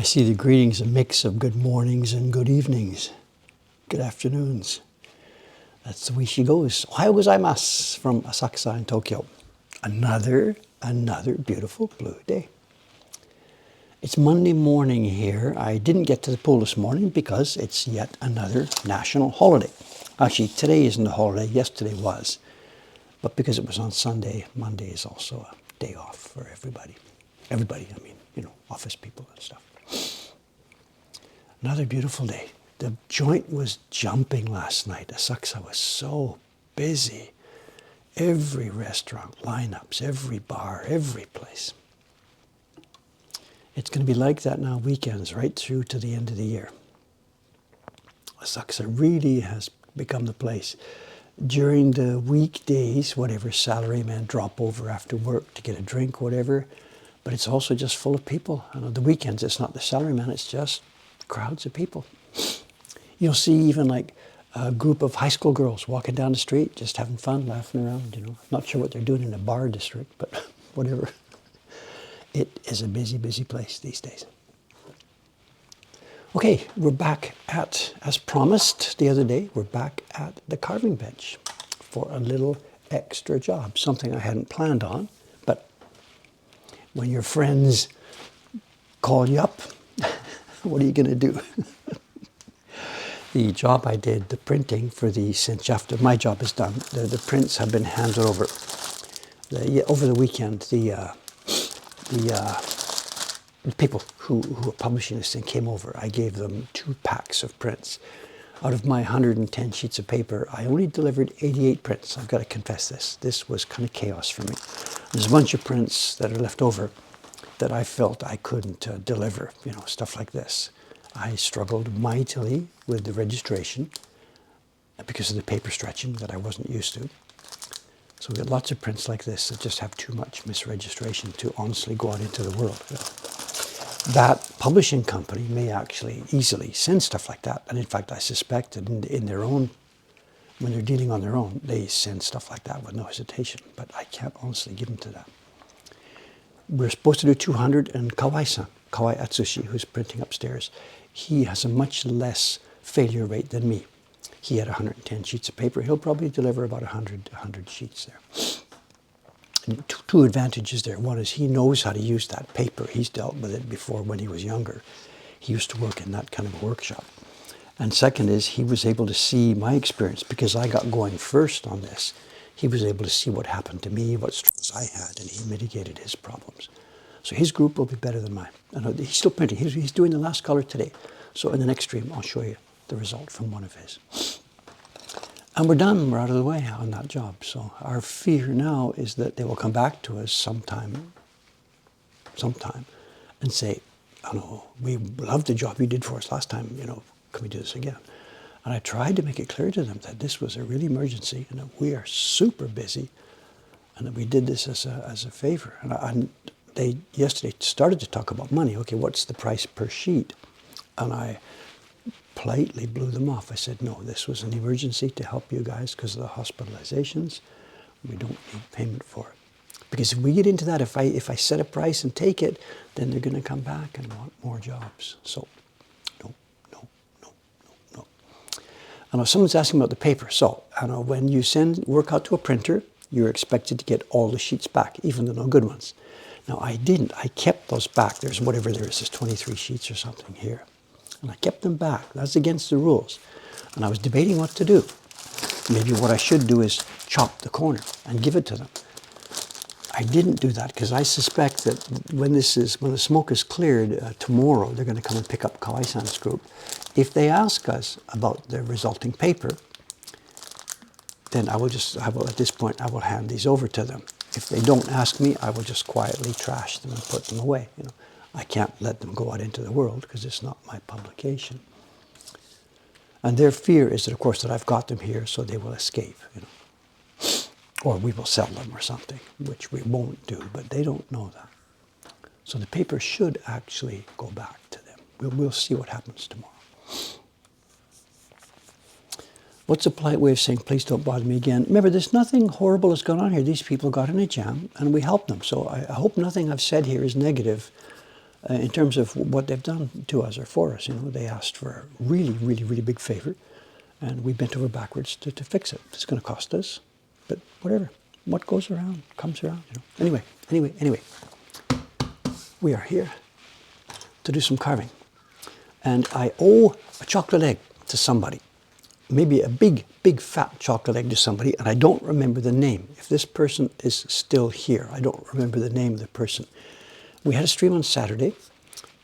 I see the greetings a mix of good mornings and good evenings, good afternoons. That's the way she goes. Ohayou gozaimasu from Asakusa in Tokyo. Another beautiful blue day. It's Monday morning here. I didn't get to the pool this morning because it's yet another national holiday. Actually, today isn't a holiday. Yesterday was. But because it was on Sunday, Monday is also a day off for everybody. Everybody, I mean, office people and stuff. Another beautiful day. The joint was jumping last night. Asakusa was so busy. Every restaurant, lineups, every bar, every place. It's going to be like that now weekends right through to the end of the year. Asakusa really has become the place. During the weekdays, whatever, salarymen drop over after work to get a drink, whatever, but it's also just full of people. And on the weekends, it's not the salarymen, it's just crowds of people. You'll see even like a group of high school girls walking down the street, just having fun, laughing around, Not sure what they're doing in a bar district, but whatever. It is a busy, busy place these days. Okay, we're back at, as promised the other day, we're back at the carving bench for a little extra job, something I hadn't planned on, but when your friends call you up, what are you going to do? The job I did, the printing for the, since after my job is done, the prints have been handed over. Over the weekend, the people who are publishing this thing came over. I gave them 2 packs of prints. Out of my 110 sheets of paper, I only delivered 88 prints. I've got to confess this. This was kind of chaos for me. There's a bunch of prints that are left over that I felt I couldn't deliver, stuff like this. I struggled mightily with the registration because of the paper stretching that I wasn't used to. So we got lots of prints like this that just have too much misregistration to honestly go out into the world. That publishing company may actually easily send stuff like that. And in fact, I suspect that in their own, when they're dealing on their own, they send stuff like that with no hesitation. But I can't honestly give them to that. We're supposed to do 200, and Kawai-san, Kawai Atsushi, who's printing upstairs, he has a much less failure rate than me. He had 110 sheets of paper. He'll probably deliver about 100 sheets there. And two advantages there. One is he knows how to use that paper. He's dealt with it before when he was younger. He used to work in that kind of a workshop. And second is he was able to see my experience because I got going first on this. He was able to see what happened to me, what struggles I had, and he mitigated his problems. So his group will be better than mine. And he's still printing. He's doing the last color today. So in the next stream, I'll show you the result from one of his. And we're done. We're out of the way on that job. So our fear now is that they will come back to us sometime, and say, "Oh no, we loved the job you did for us last time. Can we do this again?" And I tried to make it clear to them that this was a real emergency and that we are super busy, and that we did this as a favor. And they yesterday started to talk about money. Okay, what's the price per sheet? And I politely blew them off. I said, no, this was an emergency to help you guys because of the hospitalizations. We don't need payment for it. Because if we get into that, if I set a price and take it, then they're going to come back and want more jobs. So, no. I know someone's asking about the paper. So, I know when you send work out to a printer, you're expected to get all the sheets back, even the no good ones. Now, I didn't. I kept those back. There's whatever there is, there's 23 sheets or something here. And I kept them back. That's against the rules. And I was debating what to do. Maybe what I should do is chop the corner and give it to them. I didn't do that because I suspect that when the smoke is cleared tomorrow, they're going to come and pick up Kawai-san's group. If they ask us about the resulting paper, then at this point, I will hand these over to them. If they don't ask me, I will just quietly trash them and put them away. I can't let them go out into the world because it's not my publication. And their fear is that, of course, that I've got them here so they will escape, Or we will sell them or something, which we won't do, but they don't know that. So the paper should actually go back to them. We'll see what happens tomorrow. What's a polite way of saying, please don't bother me again? Remember, there's nothing horrible that's gone on here. These people got in a jam, and we helped them. So I hope nothing I've said here is negative in terms of what they've done to us or for us. You know, they asked for a really, really, really big favor, and we bent over backwards to fix it. It's going to cost us, but whatever. What goes around comes around. You know. Anyway, we are here to do some carving, and I owe a chocolate egg to somebody. Maybe a big, big fat chocolate egg to somebody, and I don't remember the name. If this person is still here, I don't remember the name of the person. We had a stream on Saturday.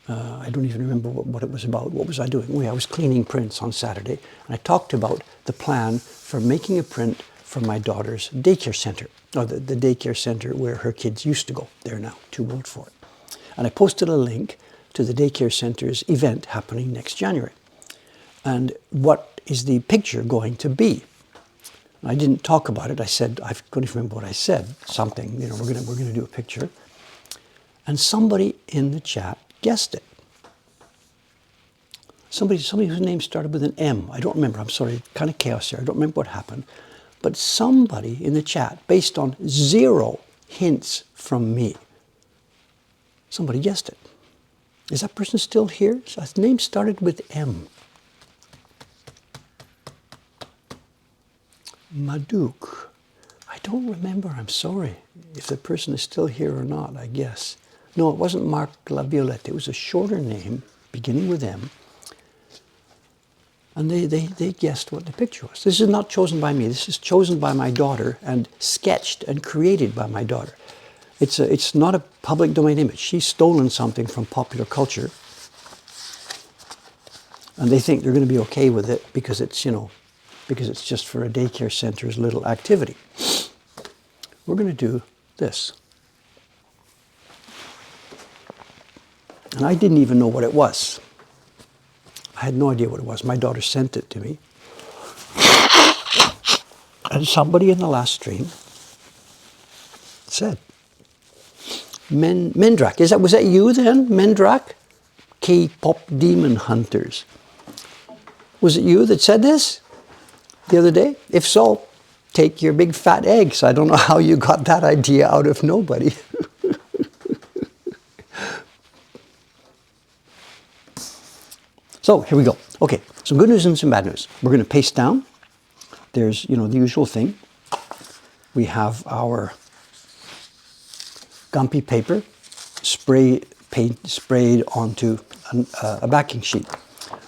I don't even remember what it was about. What was I doing? I was cleaning prints on Saturday, and I talked about the plan for making a print for my daughter's daycare center, or the daycare center where her kids used to go. They're now too old for it. And I posted a link to the daycare center's event happening next January. And what is the picture going to be? I didn't talk about it. I said, I couldn't remember what I said. Something, you know, we're gonna do a picture. And somebody in the chat guessed it. Somebody whose name started with an M. I don't remember. I'm sorry. Kind of chaos here. I don't remember what happened. But somebody in the chat, based on 0 hints from me, somebody guessed it. Is that person still here? His name started with M. Maduk. I don't remember. I'm sorry. If the person is still here or not, I guess. No, it wasn't Marc Laviolette. It was a shorter name, beginning with M. And they guessed what the picture was. This is not chosen by me. This is chosen by my daughter and sketched and created by my daughter. It's not a public domain image. She's stolen something from popular culture. And they think they're going to be okay with it because it's, you know, because it's just for a daycare center's little activity. We're going to do this. And I didn't even know what it was. I had no idea what it was. My daughter sent it to me. And somebody in the last stream said, Mendrak. Was that you then, Mendrak? K-pop demon hunters. Was it you that said this the other day? If so, take your big fat eggs. I don't know how you got that idea out of nobody. So here we go. Okay, some good news and some bad news. We're going to paste down. There's, you know, the usual thing. We have our Gumpy paper sprayed onto a backing sheet.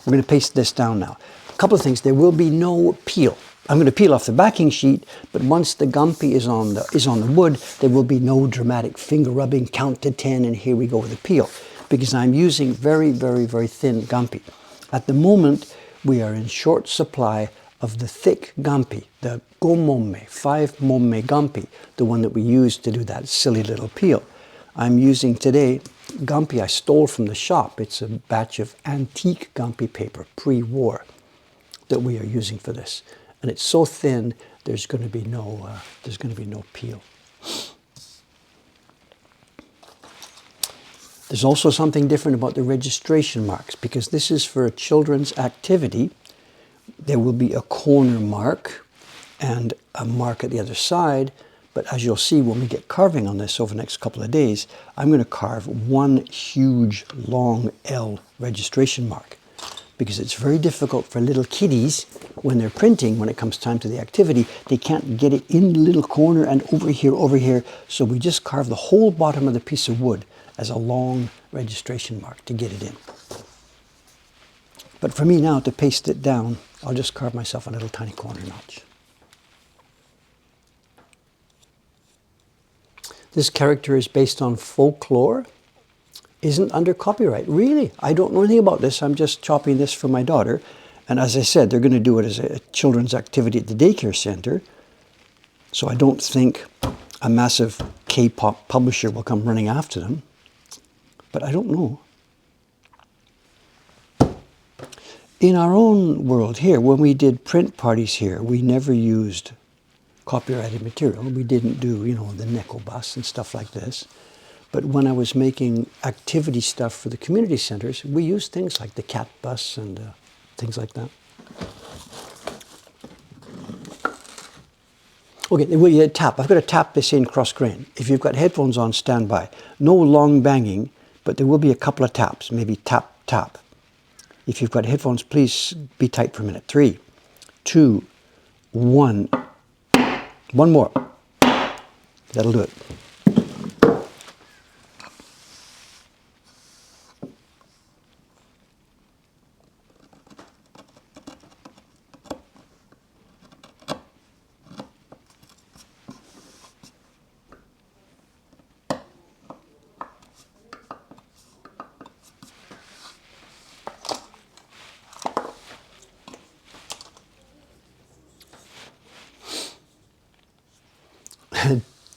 We're going to paste this down now. A couple of things. There will be no peel. I'm going to peel off the backing sheet, but once the Gumpy is on the wood, there will be no dramatic finger rubbing, count to 10, and here we go with the peel, because I'm using very, very, very thin Gumpy. At the moment, we are in short supply of the thick Gumpy, the Gomomme, 5 Momme Gumpy, the one that we use to do that silly little peel. I'm using today Gumpy I stole from the shop. It's a batch of antique Gumpy paper, pre-war, that we are using for this. And it's so thin, there's going to be no peel. There's also something different about the registration marks, because this is for a children's activity. There will be a corner mark and a mark at the other side, but as you'll see when we get carving on this over the next couple of days, I'm going to carve one huge long L registration mark, because it's very difficult for little kiddies when they're printing, when it comes time to the activity, they can't get it in the little corner and over here, so we just carve the whole bottom of the piece of wood as a long registration mark to get it in. But for me now, to paste it down, I'll just carve myself a little tiny corner notch. This character is based on folklore, isn't under copyright. Really, I don't know anything about this. I'm just chopping this for my daughter. And as I said, they're going to do it as a children's activity at the daycare center. So I don't think a massive K-pop publisher will come running after them. But I don't know. In our own world here, when we did print parties here, we never used copyrighted material. We didn't do, you know, the Neko bus and stuff like this. But when I was making activity stuff for the community centers, we used things like the cat bus and things like that. Okay, well, you tap. I've got to tap this in cross grain. If you've got headphones on, stand by. No long banging, but there will be a couple of taps, maybe tap, tap. If you've got headphones, please be tight for a minute. 3, 2, 1. One more. That'll do it.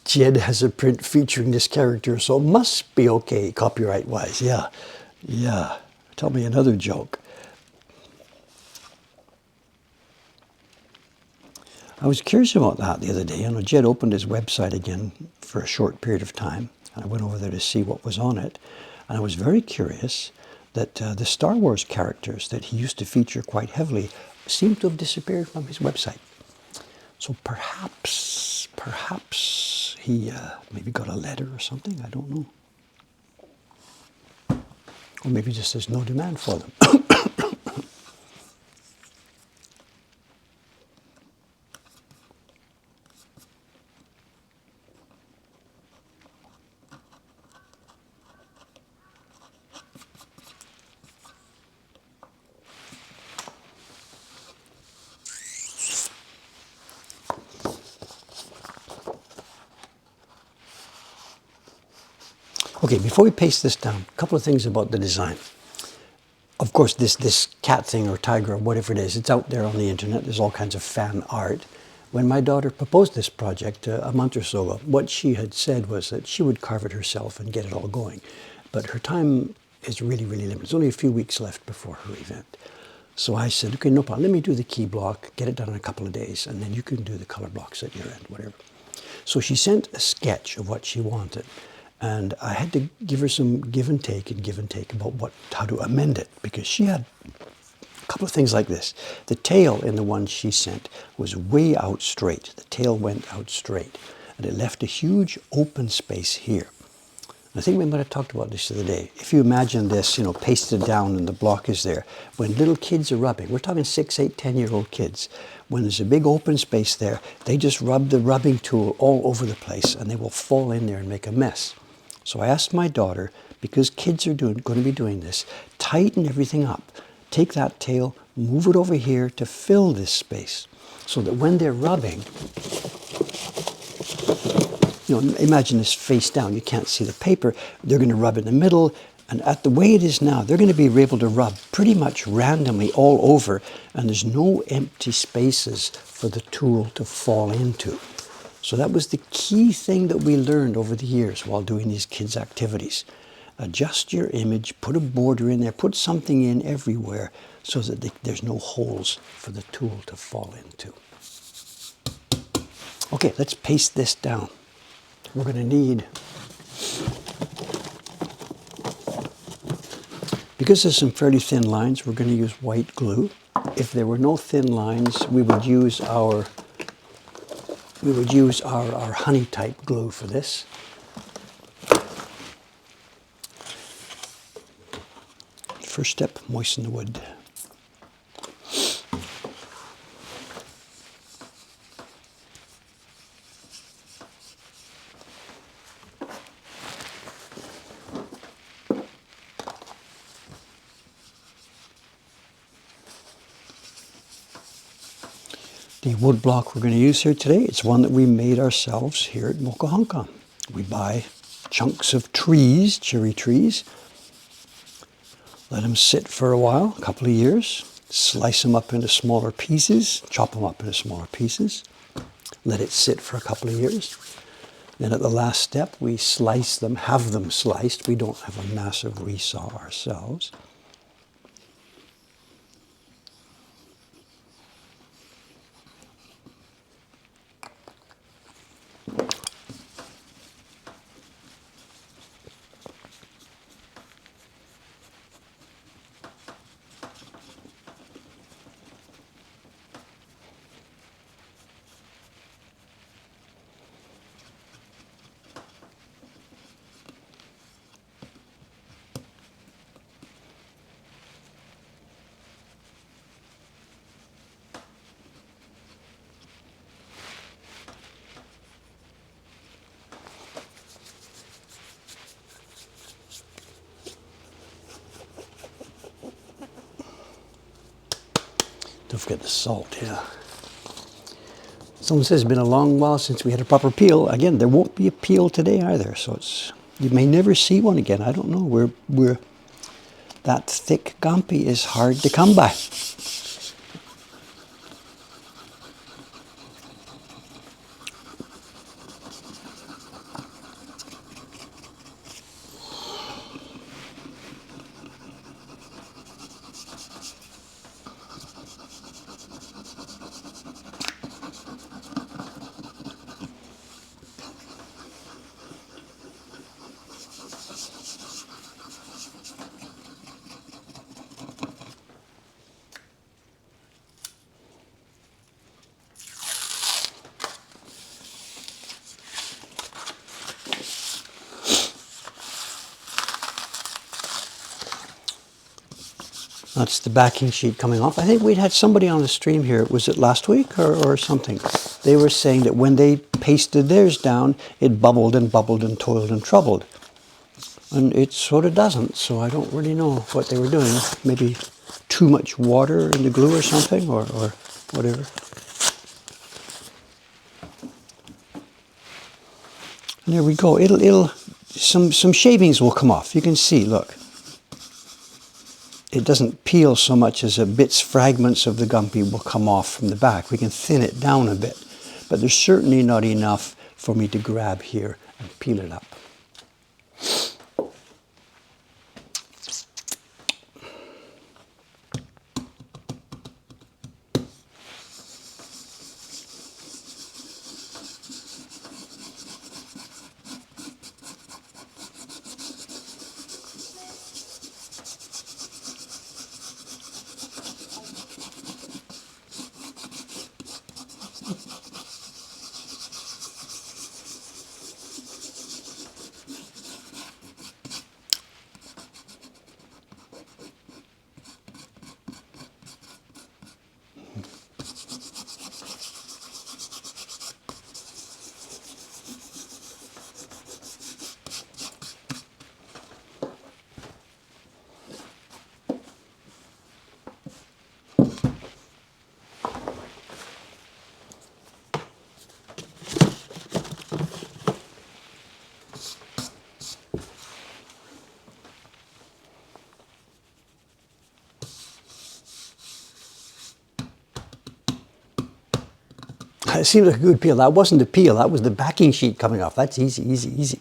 Jed has a print featuring this character, so it must be okay copyright-wise. Yeah, yeah. Tell me another joke. I was curious about that the other day. You know, Jed opened his website again for a short period of time, and I went over there to see what was on it. And I was very curious that the Star Wars characters that he used to feature quite heavily seem to have disappeared from his website. So perhaps he maybe got a letter or something, I don't know. Or maybe just there's no demand for them. Okay, before we paste this down, a couple of things about the design. Of course, this cat thing or tiger or whatever it is, it's out there on the internet. There's all kinds of fan art. When my daughter proposed this project a month or so ago, what she had said was that she would carve it herself and get it all going. But her time is really, really limited. There's only a few weeks left before her event. So I said, okay, no problem. Let me do the key block, get it done in a couple of days, and then you can do the color blocks at your end, whatever. So she sent a sketch of what she wanted. And I had to give her some give and take about how to amend it, because she had a couple of things like this. The tail in the one she sent was way out straight. The tail went out straight, and it left a huge open space here. And I think we might have talked about this the other day. If you imagine this, you know, pasted down and the block is there, when little kids are rubbing, we're talking 6, 8, 10-year-old kids, when there's a big open space there, they just rub the rubbing tool all over the place, and they will fall in there and make a mess. So I asked my daughter, because kids are going to be doing this, tighten everything up. Take that tail, move it over here to fill this space, so that when they're rubbing, you know, imagine this face down. You can't see the paper. They're going to rub in the middle, and at the way it is now, they're going to be able to rub pretty much randomly all over, and there's no empty spaces for the tool to fall into. So that was the key thing that we learned over the years while doing these kids' activities. Adjust your image, put a border in there, put something in everywhere so that there's no holes for the tool to fall into. Okay, let's paste this down. We're going to need, because there's some fairly thin lines, we're going to use white glue. If there were no thin lines, we would use our honey type glue for this. First step, moisten the wood. The wood block we're going to use here today, it's one that we made ourselves here at Mokuhankan. We buy chunks of trees, cherry trees, let them sit for a while, a couple of years, slice them up into smaller pieces, chop them up into smaller pieces, let it sit for a couple of years. Then at the last step, we slice them, have them sliced. We don't have a massive resaw ourselves. Don't forget the salt, yeah. Someone says it's been a long while since we had a proper peel. Again, there won't be a peel today either, so it's, you may never see one again. I don't know. That thick gampi is hard to come by. That's the backing sheet coming off. I think we'd had somebody on the stream here, was it last week or something? They were saying that when they pasted theirs down, it bubbled and bubbled and toiled and troubled. And it sort of doesn't, so I don't really know what they were doing. Maybe too much water in the glue or something, or whatever. And there we go. Some shavings will come off. You can see, look. It doesn't peel so much as fragments of the gampi will come off from the back. We can thin it down a bit, but there's certainly not enough for me to grab here and peel it up. It seemed like a good peel. That wasn't the peel, that was the backing sheet coming off. That's easy, easy, easy.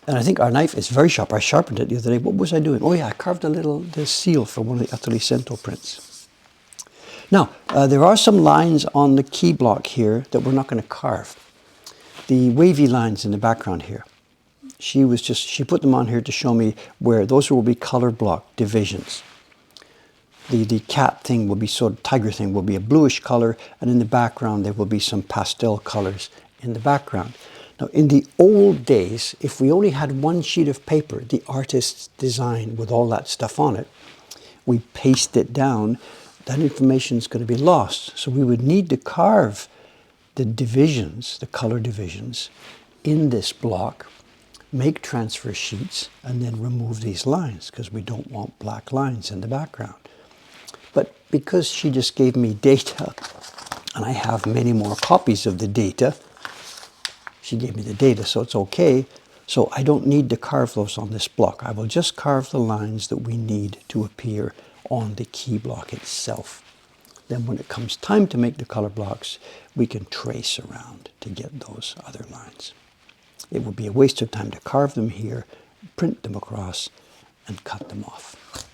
And I think our knife is very sharp. I sharpened it the other day. What was I doing? Oh yeah, I carved the seal for one of the authorized prints. Now, there are some lines on the key block here that we're not going to carve. The wavy lines in the background here. She put them on here to show me where those will be color block divisions. The cat thing will be tiger thing will be a bluish color, and in the background there will be some pastel colors in the background. Now in the old days, if we only had one sheet of paper, the artist's design with all that stuff on it, we paste it down, that information is going to be lost. So we would need to carve the divisions, the color divisions, in this block, make transfer sheets, and then remove these lines, because we don't want black lines in the background. But because she just gave me data, and I have many more copies of the data, she gave me the data, so it's okay. So I don't need to carve those on this block. I will just carve the lines that we need to appear on the key block itself. Then when it comes time to make the color blocks, we can trace around to get those other lines. It would be a waste of time to carve them here, print them across, and cut them off.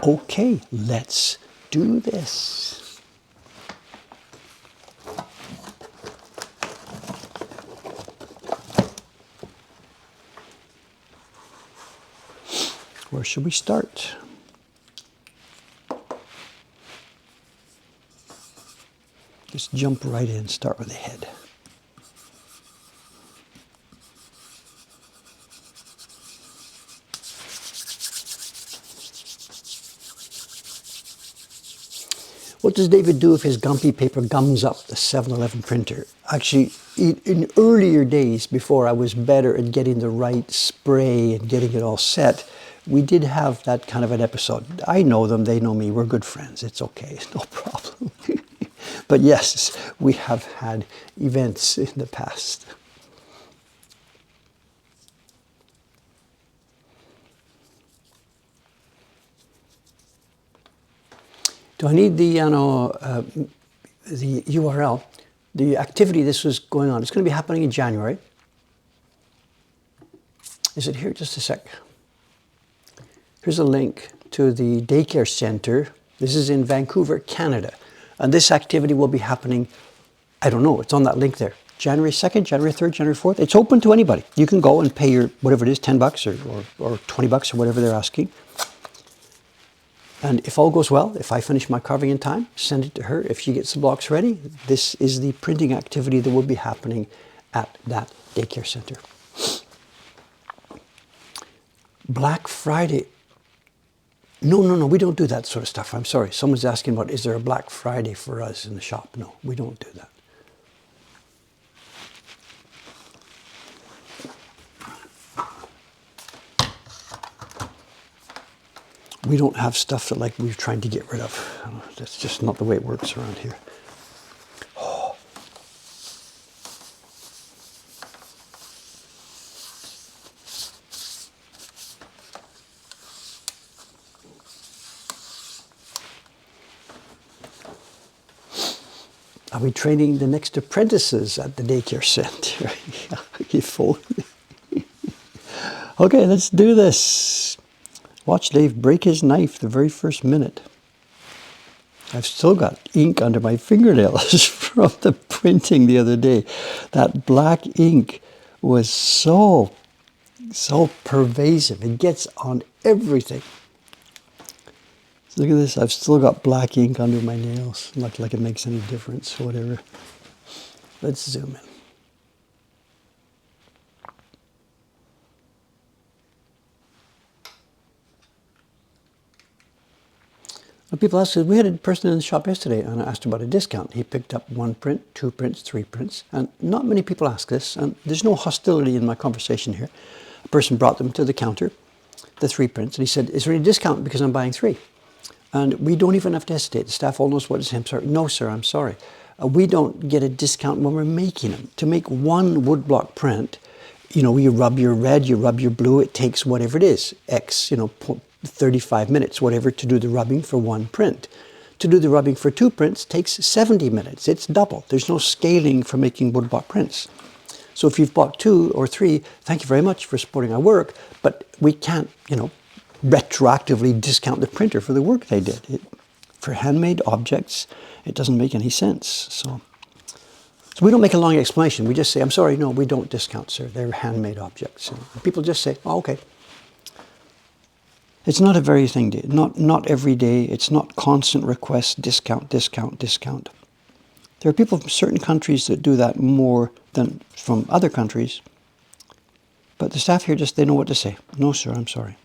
Okay, let's do this. Where should we start? Just jump right in, start with the head. What does David do if his gumpy paper gums up the 7-Eleven printer? Actually, in earlier days, before I was better at getting the right spray and getting it all set, we did have that kind of an episode. I know them, they know me, we're good friends. It's okay, it's no problem. But yes, we have had events in the past. Do I need the URL? The activity this was going on, it's going to be happening in January. Is it here? Just a sec. Here's a link to the daycare center. This is in Vancouver, Canada. And this activity will be happening, I don't know, it's on that link there. January 2nd, January 3rd, January 4th. It's open to anybody. You can go and pay your, whatever it is, 10 bucks or 20 bucks or whatever they're asking. And if all goes well, if I finish my carving in time, send it to her. If she gets the blocks ready, this is the printing activity that will be happening at that daycare center. Black Friday. No, we don't do that sort of stuff. I'm sorry. Someone's asking about, is there a Black Friday for us in the shop? No, we don't do that. We don't have stuff that like we're trying to get rid of. That's just not the way it works around here. Oh. Are we training the next apprentices at the daycare center? You phone. Okay, let's do this. Watch Dave break his knife the very first minute. I've still got ink under my fingernails from the printing the other day. That black ink was so pervasive. It gets on everything. So look at this. I've still got black ink under my nails. Not like it makes any difference or whatever. Let's zoom in. People ask, we had a person in the shop yesterday and I asked about a discount. He picked up 1 print, 2 prints, 3 prints. And not many people ask this, and there's no hostility in my conversation here. A person brought them to the counter, the 3 prints, and he said, is there any discount because I'm buying 3? And we don't even have to hesitate. The staff all knows what is him. Sorry. No, sir, I'm sorry. We don't get a discount when we're making them. To make 1 woodblock print, you know, you rub your red, you rub your blue, it takes whatever it is, X, 35 minutes, whatever, to do the rubbing for 1 print. To do the rubbing for 2 prints takes 70 minutes. It's double. There's no scaling for making woodblock prints. So if you've bought 2 or 3, thank you very much for supporting our work, but we can't, retroactively discount the printer for the work they did. For handmade objects, it doesn't make any sense. So we don't make a long explanation. We just say, I'm sorry, no, we don't discount, sir. They're handmade objects. And people just say, oh, okay. It's not a very thing, not every day. It's not constant requests, discount, discount, discount. There are people from certain countries that do that more than from other countries. But the staff here they know what to say. No, sir, I'm sorry.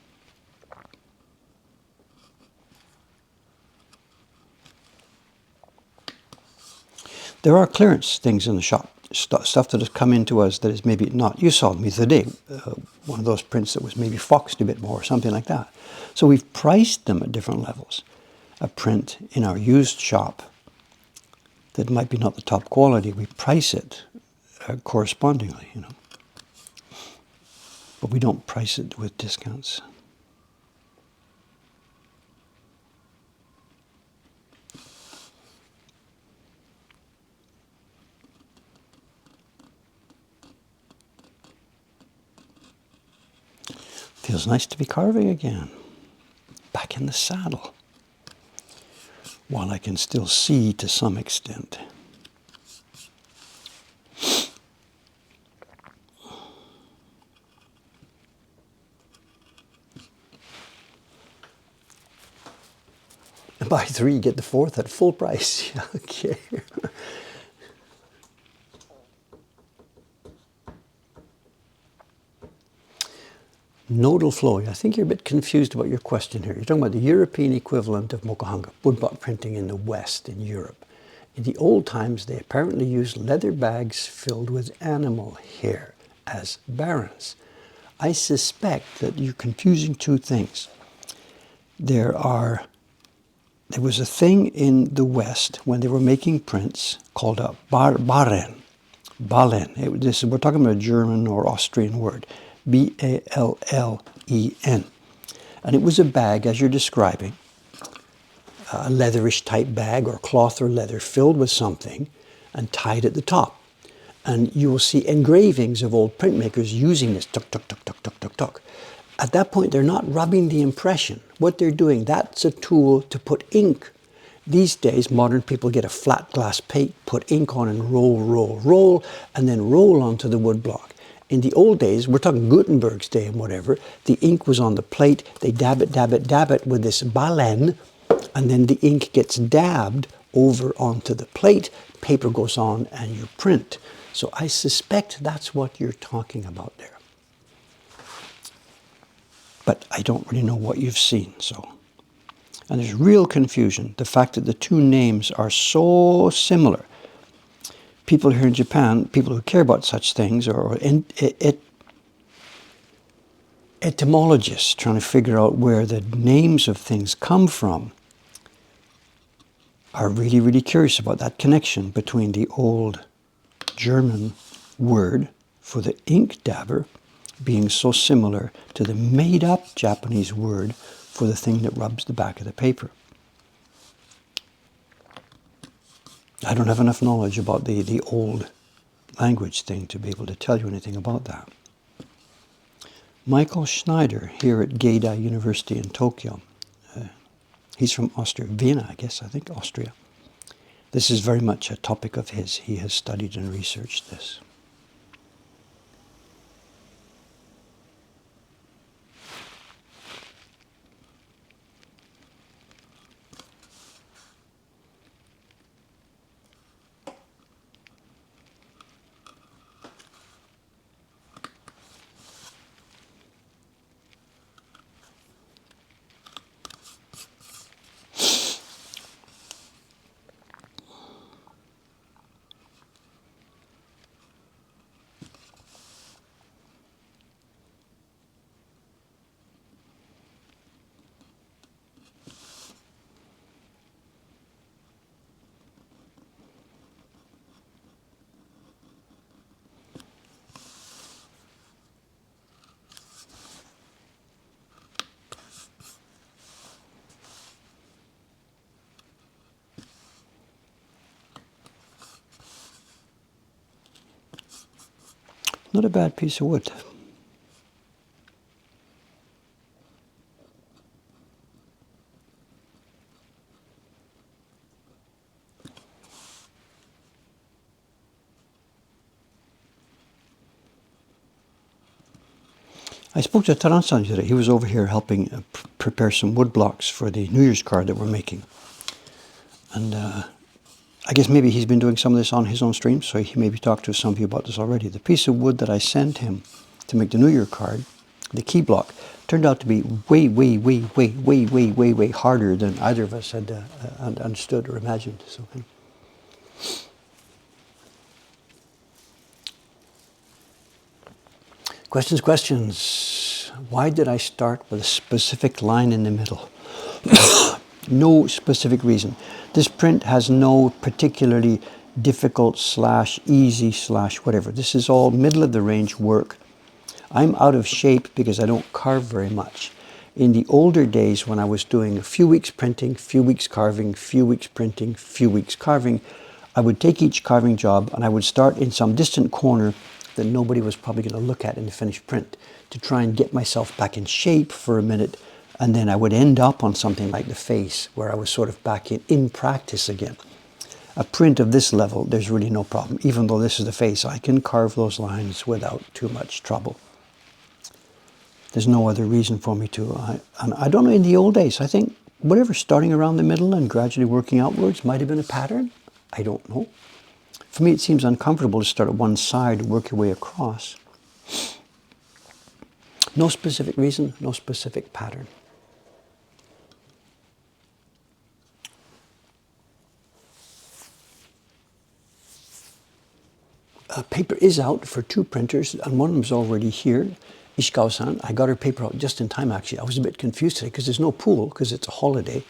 There are clearance things in the shop, stuff that has come into us that is maybe not. You saw me today, one of those prints that was maybe foxed a bit more or something like that. So we've priced them at different levels. A print in our used shop that might be not the top quality, we price it correspondingly, But we don't price it with discounts. Feels nice to be carving again. Back in the saddle. While I can still see to some extent. Buy 3, get the 4th at full price. Okay. Nodal flowing. I think you're a bit confused about your question here. You're talking about the European equivalent of Mokuhankan, woodblock printing in the West, in Europe. In the old times, they apparently used leather bags filled with animal hair as barons. I suspect that you're confusing two things. There was a thing in the West when they were making prints called a Balen. We're talking about a German or Austrian word. Ballen. And it was a bag, as you're describing, a leatherish type bag or cloth or leather filled with something and tied at the top. And you will see engravings of old printmakers using this, tuk, tuk, tuk, tuk, tuk, tuk, tuk. At that point, they're not rubbing the impression. What they're doing, that's a tool to put ink. These days, modern people get a flat glass plate, put ink on and roll, roll, roll, and then roll onto the woodblock. In the old days, we're talking Gutenberg's day and whatever, the ink was on the plate, they dab it with this Balen, and then the ink gets dabbed over onto the plate, paper goes on, and you print. So I suspect that's what you're talking about there. But I don't really know what you've seen, so. And there's real confusion. The fact that the two names are so similar. People here in Japan, people who care about such things, or etymologists trying to figure out where the names of things come from, are really, really curious about that connection between the old German word for the ink dabber being so similar to the made-up Japanese word for the thing that rubs the back of the paper. I don't have enough knowledge about the old language thing to be able to tell you anything about that. Michael Schneider here at Geida University in Tokyo. He's from Austria, Vienna, I think Austria. This is very much a topic of his. He has studied and researched this. Not a bad piece of wood. I spoke to Taran-san today. He was over here helping prepare some wood blocks for the New Year's card that we're making. And I guess maybe he's been doing some of this on his own stream, so he maybe talked to some of you about this already. The piece of wood that I sent him to make the New Year card, the key block, turned out to be way harder than either of us had understood or imagined. So, questions. Why did I start with a specific line in the middle? No specific reason. This print has no particularly difficult / easy / whatever. This is all middle of the range work. I'm out of shape because I don't carve very much. In the older days when I was doing a few weeks printing, few weeks carving, few weeks printing, few weeks carving, I would take each carving job and I would start in some distant corner that nobody was probably going to look at in the finished print to try and get myself back in shape for a minute. And then I would end up on something like the face where I was sort of back in practice again. A print of this level, there's really no problem. Even though this is the face, I can carve those lines without too much trouble. There's no other reason for me to. And I don't know, in the old days, I think whatever, starting around the middle and gradually working outwards might have been a pattern. I don't know. For me, it seems uncomfortable to start at one side and work your way across. No specific reason, no specific pattern. Paper is out for 2 printers, and one of them is already here. Ishikawa-san, I got her paper out just in time, actually. I was a bit confused today because there's no pool, because it's a holiday.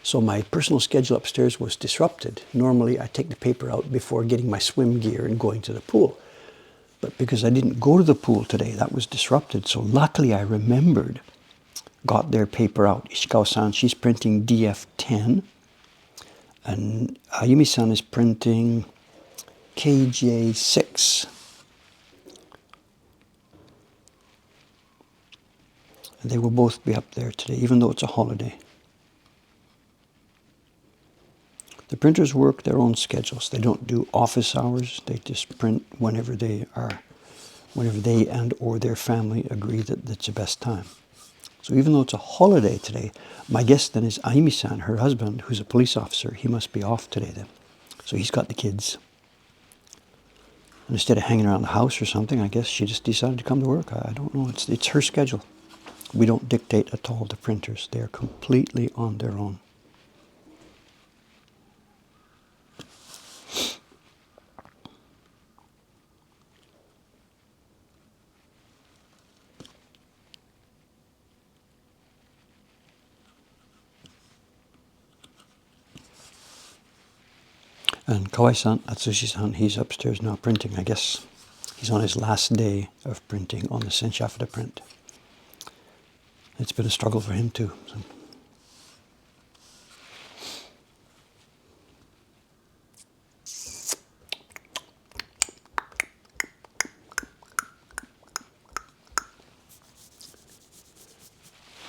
So my personal schedule upstairs was disrupted. Normally, I take the paper out before getting my swim gear and going to the pool. But because I didn't go to the pool today, that was disrupted. So luckily, I remembered, got their paper out. Ishikawa-san, she's printing DF10. And Ayumi-san is printing KJ6. And they will both be up there today, even though it's a holiday. The printers work their own schedules. They don't do office hours. They just print whenever they and or their family agree that it's the best time. So even though it's a holiday today, my guess then is Ayumi-san, her husband, who's a police officer. He must be off today then. So he's got the kids. And instead of hanging around the house or something, I guess she just decided to come to work. I don't know. It's her schedule. We don't dictate at all the printers. They are completely on their own. And Kawai-san, Atsushi-san, he's upstairs now printing. I guess he's on his last day of printing on the Senshafada print. It's been a struggle for him too. So.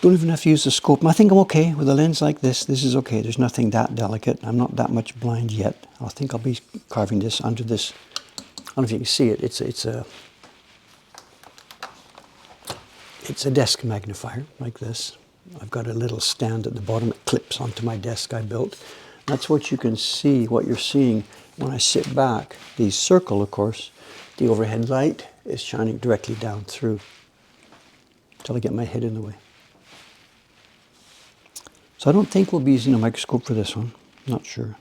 Don't even have to use the scope. I think I'm okay with a lens like this. This is okay. There's nothing that delicate. I'm not that much blind yet. I think I'll be carving this under this. I don't know if you can see it. It's a desk magnifier like this. I've got a little stand at the bottom. It clips onto my desk I built. That's what you can see, what you're seeing when I sit back. The circle, of course, the overhead light is shining directly down through until I get my head in the way. So I don't think we'll be using a microscope for this one. Not sure.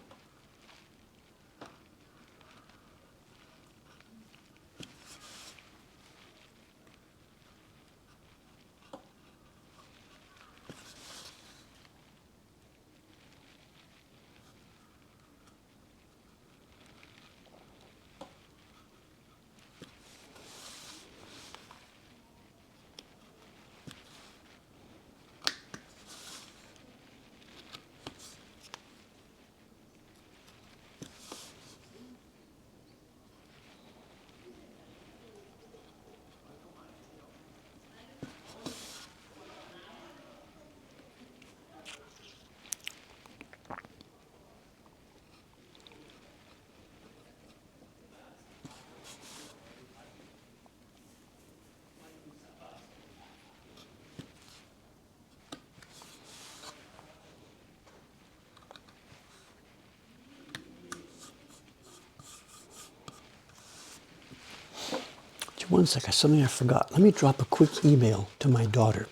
One sec, something I forgot. Let me drop a quick email to my daughter.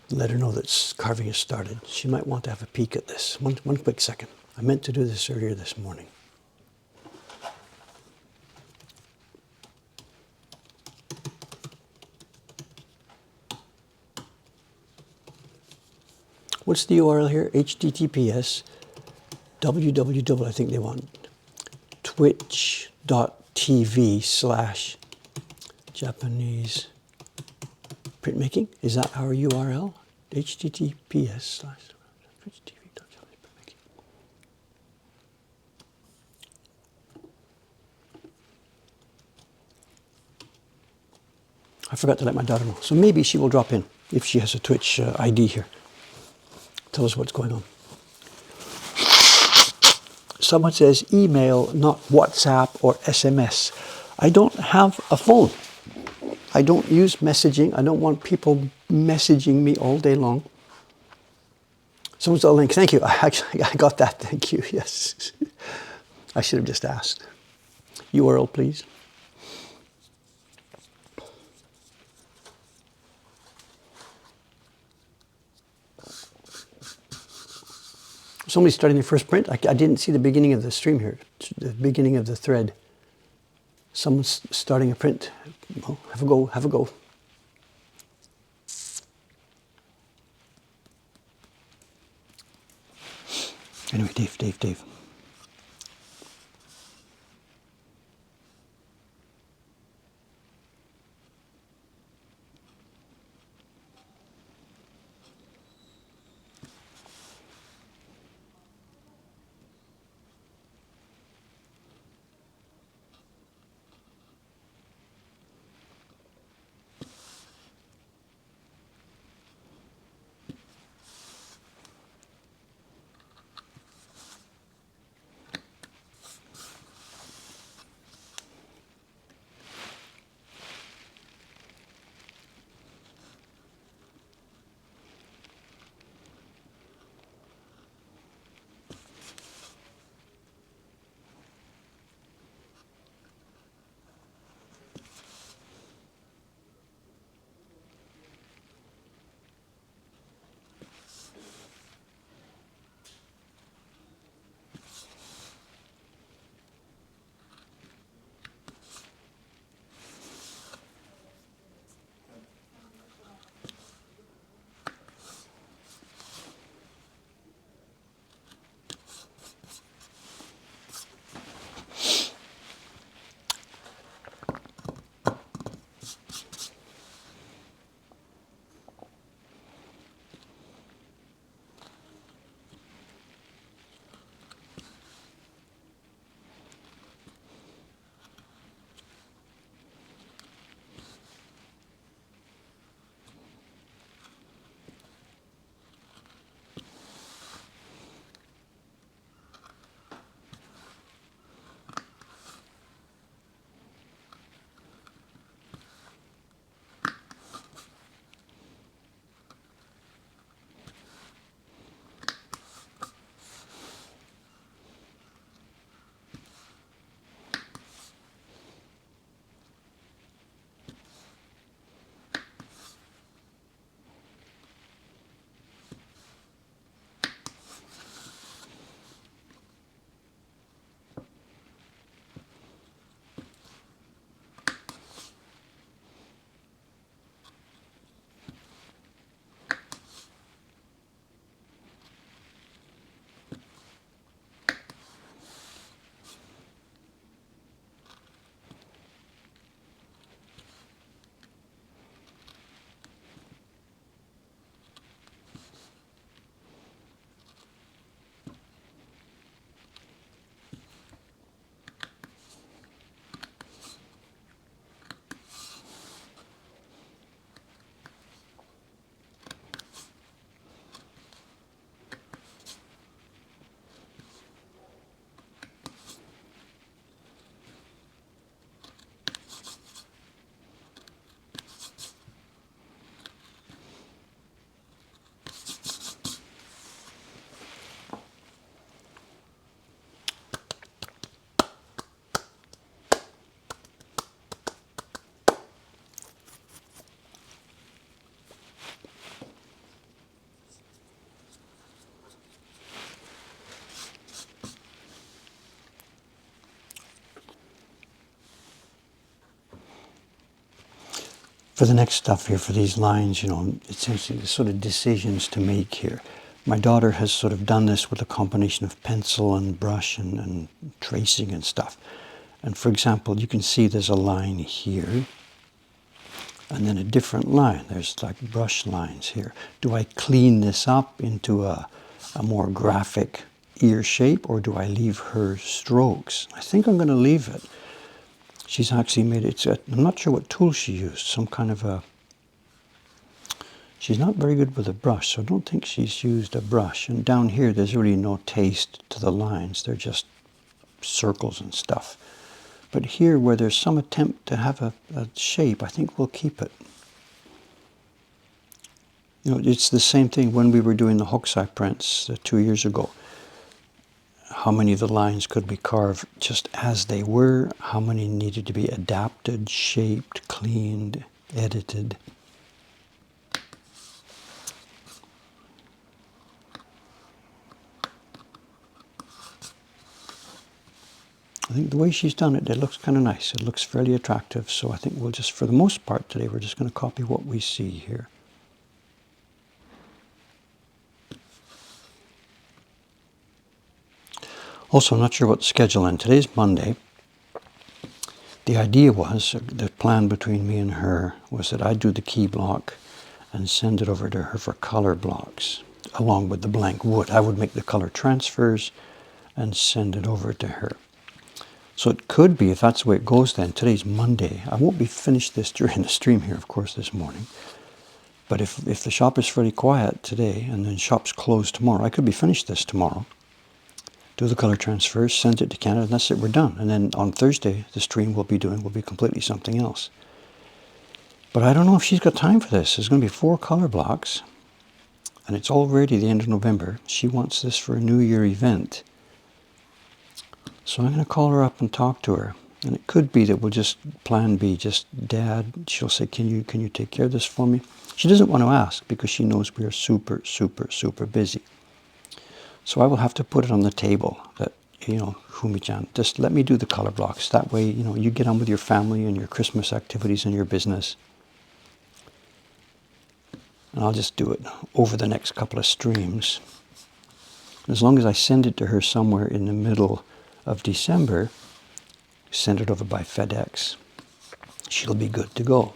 Let her know that carving has started. She might want to have a peek at this. One quick second. I meant to do this earlier this morning. What's the URL here? HTTPS www, I think they want, twitch.tv/Japanese printmaking. Is that our URL? https://twitch.tv/Japanese. I forgot to let my daughter know. So maybe she will drop in if she has a Twitch ID here. Tell us what's going on. Someone says email, not WhatsApp or SMS. I don't have a phone. I don't use messaging. I don't want people messaging me all day long. Someone's got a link. Thank you. I got that. Thank you. Yes. I should have just asked. URL, please. Somebody's starting their first print. I didn't see the beginning of the stream here, the beginning of the thread. Someone's starting a print. Well, have a go, have a go. Anyway, Dave. For the next stuff here, for these lines, essentially the sort of decisions to make here. My daughter has sort of done this with a combination of pencil and brush and tracing and stuff. And for example, you can see there's a line here, and then a different line. There's like brush lines here. Do I clean this up into a more graphic ear shape, or do I leave her strokes? I think I'm going to leave it. She's actually made it, I'm not sure what tool she used, some kind of a, she's not very good with a brush, so I don't think she's used a brush. And down here, there's really no taste to the lines. They're just circles and stuff. But here, where there's some attempt to have a shape, I think we'll keep it. It's the same thing when we were doing the Hokusai prints 2 years ago. How many of the lines could we carve just as they were? How many needed to be adapted, shaped, cleaned, edited? I think the way she's done it, it looks kind of nice. It looks fairly attractive. So I think we'll just, for the most part today, we're just going to copy what we see here. Also, I'm not sure what the schedule is. Today's Monday. The idea was, the plan between me and her was that I'd do the key block and send it over to her for color blocks, along with the blank wood. I would make the color transfers and send it over to her. So it could be, if that's the way it goes then, today's Monday. I won't be finished this during the stream here, of course, this morning. But if the shop is fairly quiet today and then shop's closed tomorrow, I could be finished this tomorrow. Do the color transfers, send it to Canada, and that's it, we're done. And then on Thursday, the stream we'll be completely something else. But I don't know if she's got time for this. There's going to be 4 color blocks, and it's already the end of November. She wants this for a New Year event. So I'm going to call her up and talk to her. And it could be that we'll just plan B, just Dad, she'll say, can you take care of this for me? She doesn't want to ask because she knows we are super, super, super busy. So I will have to put it on the table that, Fumi-chan, just let me do the color blocks. That way, you get on with your family and your Christmas activities and your business. And I'll just do it over the next couple of streams. As long as I send it to her somewhere in the middle of December, send it over by FedEx, she'll be good to go.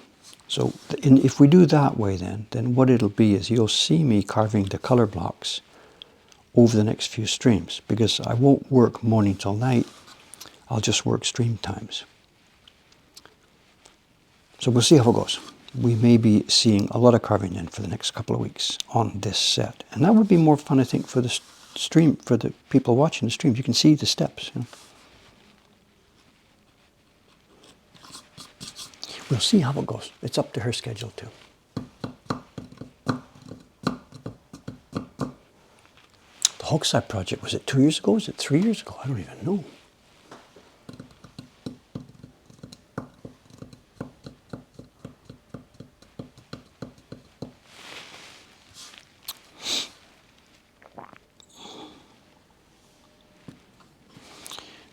So if we do that way then what it'll be is you'll see me carving the color blocks over the next few streams, because I won't work morning till night, I'll just work stream times. So we'll see how it goes. We may be seeing a lot of carving in for the next couple of weeks on this set. And that would be more fun, I think, for the stream, for the people watching the streams. You can see the steps. We'll see how it goes. It's up to her schedule too. The Hokusai project, was it 2 years ago? Was it 3 years ago? I don't even know.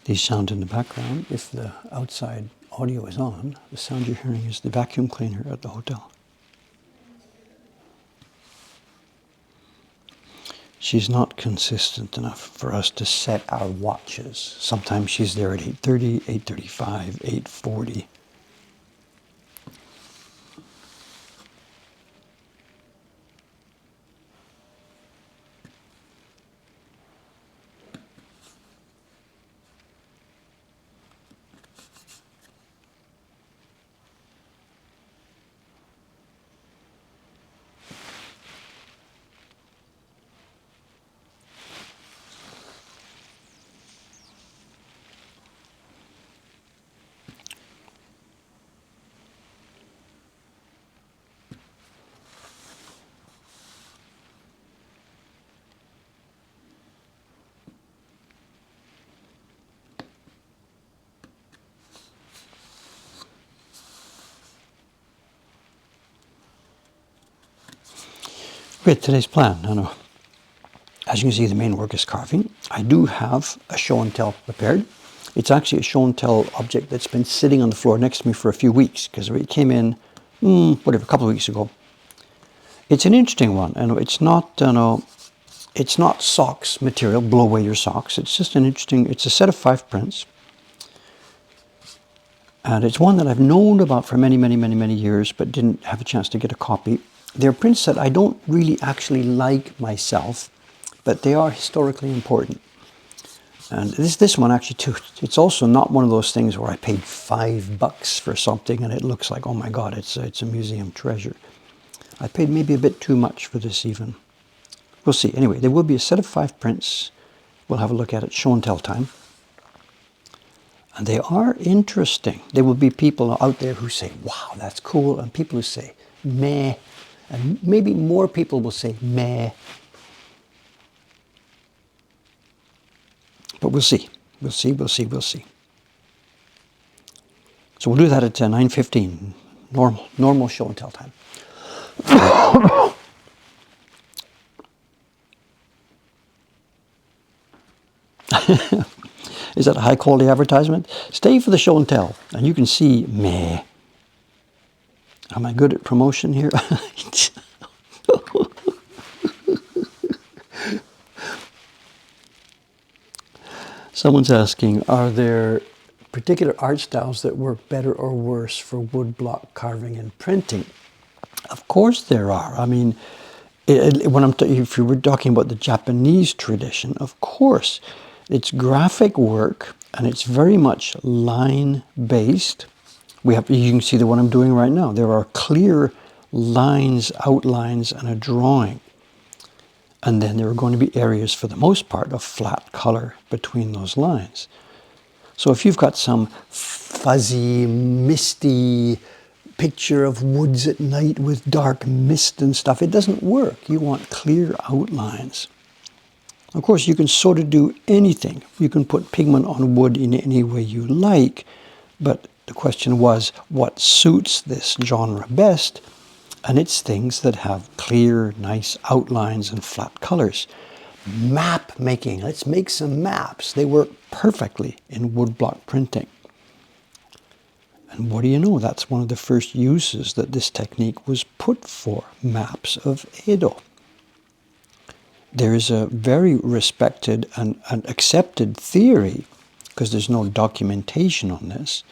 These sound in the background, if the outside audio is on, the sound you're hearing is the vacuum cleaner at the hotel. She's not consistent enough for us to set our watches. Sometimes she's there at 8:30, 8:35, 8:40. Great, today's plan. As you can see, the main work is carving. I do have a show and tell prepared. It's actually a show and tell object that's been sitting on the floor next to me for a few weeks, because it came in, a couple of weeks ago. It's an interesting one, and it's not socks material, blow away your socks. It's just it's a set of 5 prints. And it's one that I've known about for many, many, many, many years, but didn't have a chance to get a copy. They're prints that I don't really actually like myself, but they are historically important. And this one actually too, it's also not one of those things where I paid $5 for something and it looks like, oh my God, it's a museum treasure. I paid maybe a bit too much for this even. We'll see. Anyway, there will be a set of 5 prints. We'll have a look at it, show and tell time. And they are interesting. There will be people out there who say, wow, that's cool. And people who say, meh. And maybe more people will say, meh. But we'll see. We'll see, we'll see, we'll see. So we'll do that at 9:15, normal show and tell time. Is that a high quality advertisement? Stay for the show and tell, and you can see meh. Am I good at promotion here? Someone's asking, are there particular art styles that work better or worse for woodblock carving and printing? Of course there are. I mean, if you were talking about the Japanese tradition, of course, it's graphic work and it's very much line-based. You can see the one I'm doing right now. There are clear lines, outlines, and a drawing. And then there are going to be areas, for the most part, of flat color between those lines. So if you've got some fuzzy, misty picture of woods at night with dark mist and stuff, it doesn't work. You want clear outlines. Of course, you can sort of do anything. You can put pigment on wood in any way you like, but the question was, what suits this genre best? And it's things that have clear, nice outlines and flat colors. Map making. Let's make some maps. They work perfectly in woodblock printing. And what do you know? That's one of the first uses that this technique was put for, maps of Edo. There is a very respected and accepted theory, because there's no documentation on this,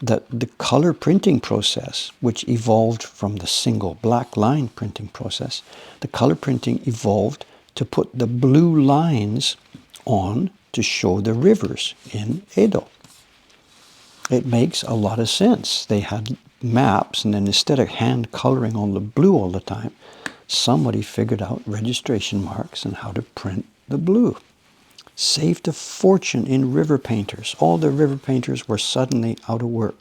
that the color printing process, which evolved from the single black line printing process, the color printing evolved to put the blue lines on to show the rivers in Edo. It makes a lot of sense. They had maps, and then instead of hand coloring on the blue all the time, somebody figured out registration marks and how to print the blue. Saved a fortune in river painters. All the river painters were suddenly out of work.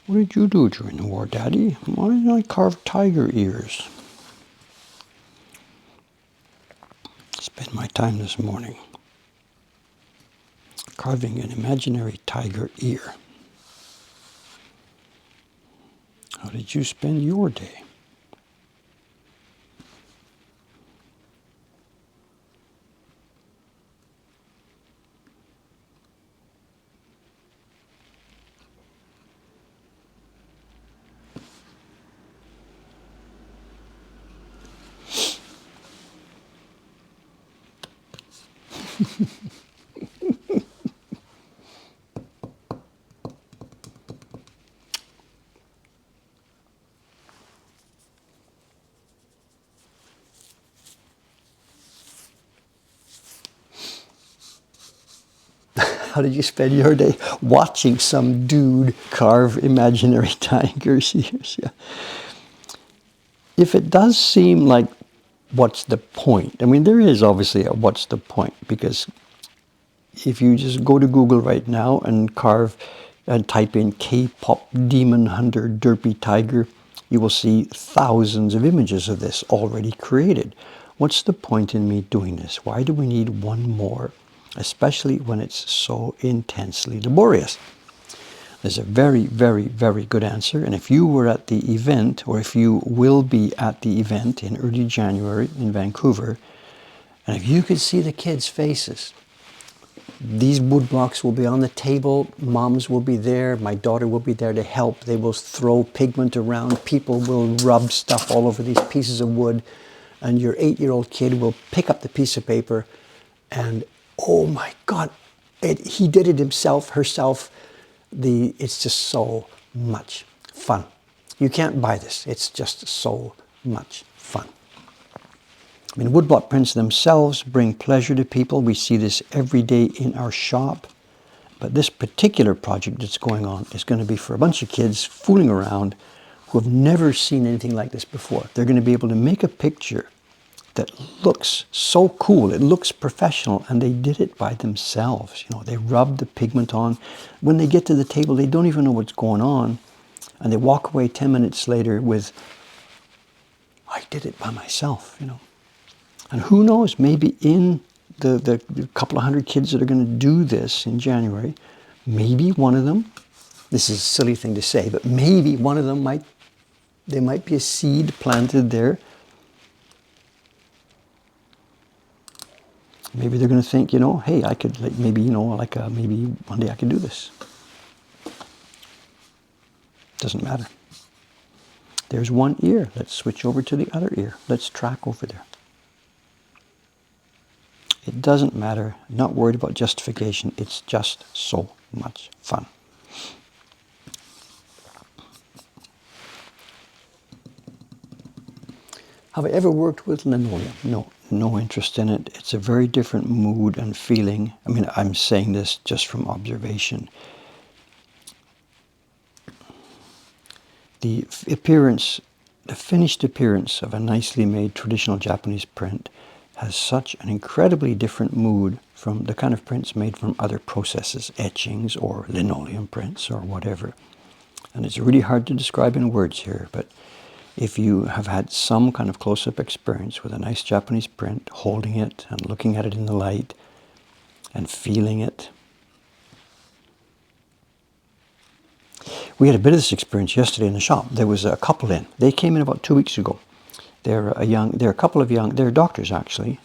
What did you do during the war, Daddy? Why did I carve tiger ears? Spent my time this morning carving an imaginary tiger ear. How did you spend your day? How did you spend your day? Watching some dude carve imaginary tiger's ears. Yeah. If it does seem like, what's the point? I mean, there is obviously a what's the point, because if you just go to Google right now and carve and type in K-pop demon hunter derpy tiger, you will see thousands of images of this already created. What's the point in me doing this? Why do we need one more, especially when it's so intensely laborious? There's a very, very, very good answer. And if you were at the event, or if you will be at the event in early January in Vancouver, and if you could see the kids' faces, these wood blocks will be on the table, moms will be there, my daughter will be there to help. They will throw pigment around, people will rub stuff all over these pieces of wood, and your 8-year-old kid will pick up the piece of paper and, oh my God, he did it himself, herself. It's just so much fun. You can't buy this. It's just so much fun. I mean, woodblock prints themselves bring pleasure to people. We see this every day in our shop. But this particular project that's going on is going to be for a bunch of kids fooling around who have never seen anything like this before. They're going to be able to make a picture that looks so cool. It looks professional, and they did it by themselves. You know, they rubbed the pigment on. When they get to the table, they don't even know what's going on, and they walk away 10 minutes later with, I did it by myself, you know. And who knows, maybe in the couple of hundred kids that are going to do this in January, maybe one of them, this is a silly thing to say, but maybe one of them might be a seed planted there. Maybe they're going to think, you know, hey, I could, like, maybe, you know, like maybe one day I could do this. Doesn't matter. There's one ear. Let's switch over to the other ear. Let's track over there. It doesn't matter. I'm not worried about justification. It's just so much fun. Have I ever worked with linoleum? No, no interest in it. It's a very different mood and feeling. I mean, I'm saying this just from observation. The appearance, the finished appearance of a nicely made traditional Japanese print has such an incredibly different mood from the kind of prints made from other processes, etchings or linoleum prints or whatever. And it's really hard to describe in words here, but if you have had some kind of close-up experience with a nice Japanese print, holding it and looking at it in the light and feeling it. We had a bit of this experience yesterday in the shop. There was a couple in. They came in about 2 weeks ago. They're a couple of young, they're doctors actually.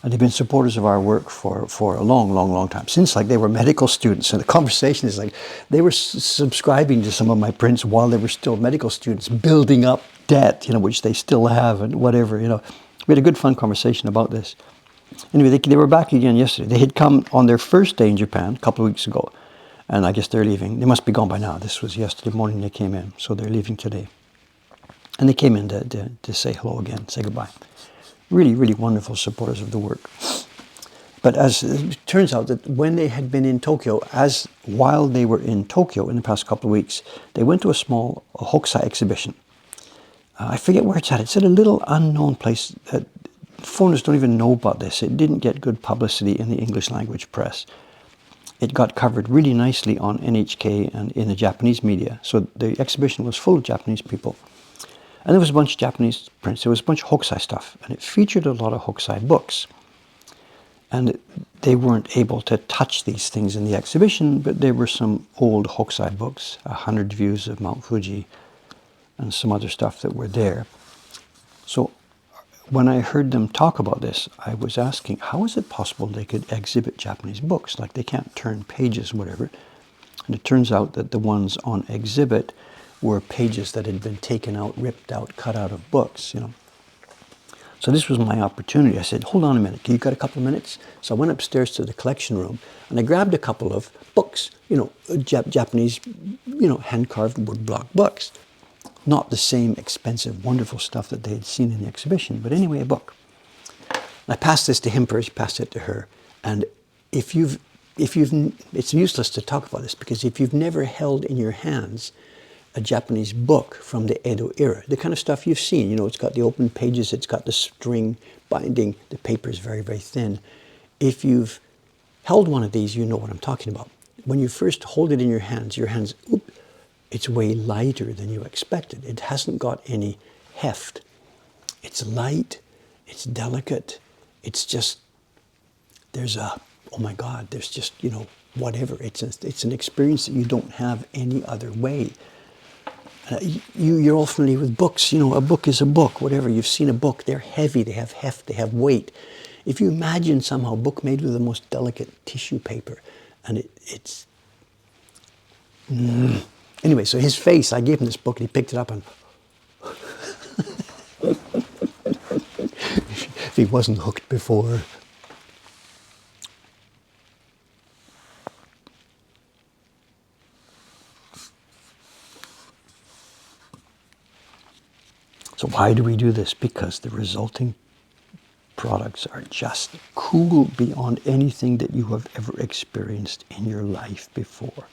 And they've been supporters of our work for a long, long, long time. Since like they were medical students. And the conversation is like, they were subscribing to some of my prints while they were still medical students, building up debt, you know, which they still have and whatever, you know. We had a good fun conversation about this. Anyway, they were back again yesterday. They had come on their first day in Japan a couple of weeks ago. And I guess they're leaving. They must be gone by now. This was yesterday morning they came in. So they're leaving today. And they came in to say hello again, say goodbye. Really, really wonderful supporters of the work. But as it turns out that when they had been in Tokyo, while they were in Tokyo in the past couple of weeks, they went to a small hokusai exhibition. I forget where it's at. It's at a little unknown place. Foreigners don't even know about this. It didn't get good publicity in the English language press. It got covered really nicely on NHK and in the Japanese media. So the exhibition was full of Japanese people. And there was a bunch of Japanese prints. There was a bunch of hokusai stuff. And it featured a lot of hokusai books. And they weren't able to touch these things in the exhibition, but there were some old hokusai books, 100 Views of Mount Fuji, and some other stuff that were there. So when I heard them talk about this, I was asking, how is it possible they could exhibit Japanese books? Like they can't turn pages, whatever. And it turns out that the ones on exhibit were pages that had been taken out, ripped out, cut out of books, you know. So this was my opportunity. I said, hold on a minute, you got a couple of minutes? So I went upstairs to the collection room and I grabbed a couple of books, you know, Japanese, you know, hand-carved woodblock books. Not the same expensive, wonderful stuff that they had seen in the exhibition, but anyway, a book. I passed this to him first, passed it to her, and it's useless to talk about this because if you've never held in your hands a Japanese book from the Edo era, the kind of stuff you've seen, you know, it's got the open pages, it's got the string binding, the paper is very, very thin. If you've held one of these, you know what I'm talking about. When you first hold it in your hands, it's way lighter than you expected. It hasn't got any heft. It's light, it's delicate, it's just, oh my God, there's just, you know, whatever. It's an experience that you don't have any other way. You're all familiar with books. You know, a book is a book, whatever. You've seen a book. They're heavy, they have heft, they have weight. If you imagine somehow a book made with the most delicate tissue paper, and it's... Anyway, so his face, I gave him this book and he picked it up and... if he wasn't hooked before... So why do we do this? Because the resulting products are just cool beyond anything that you have ever experienced in your life before.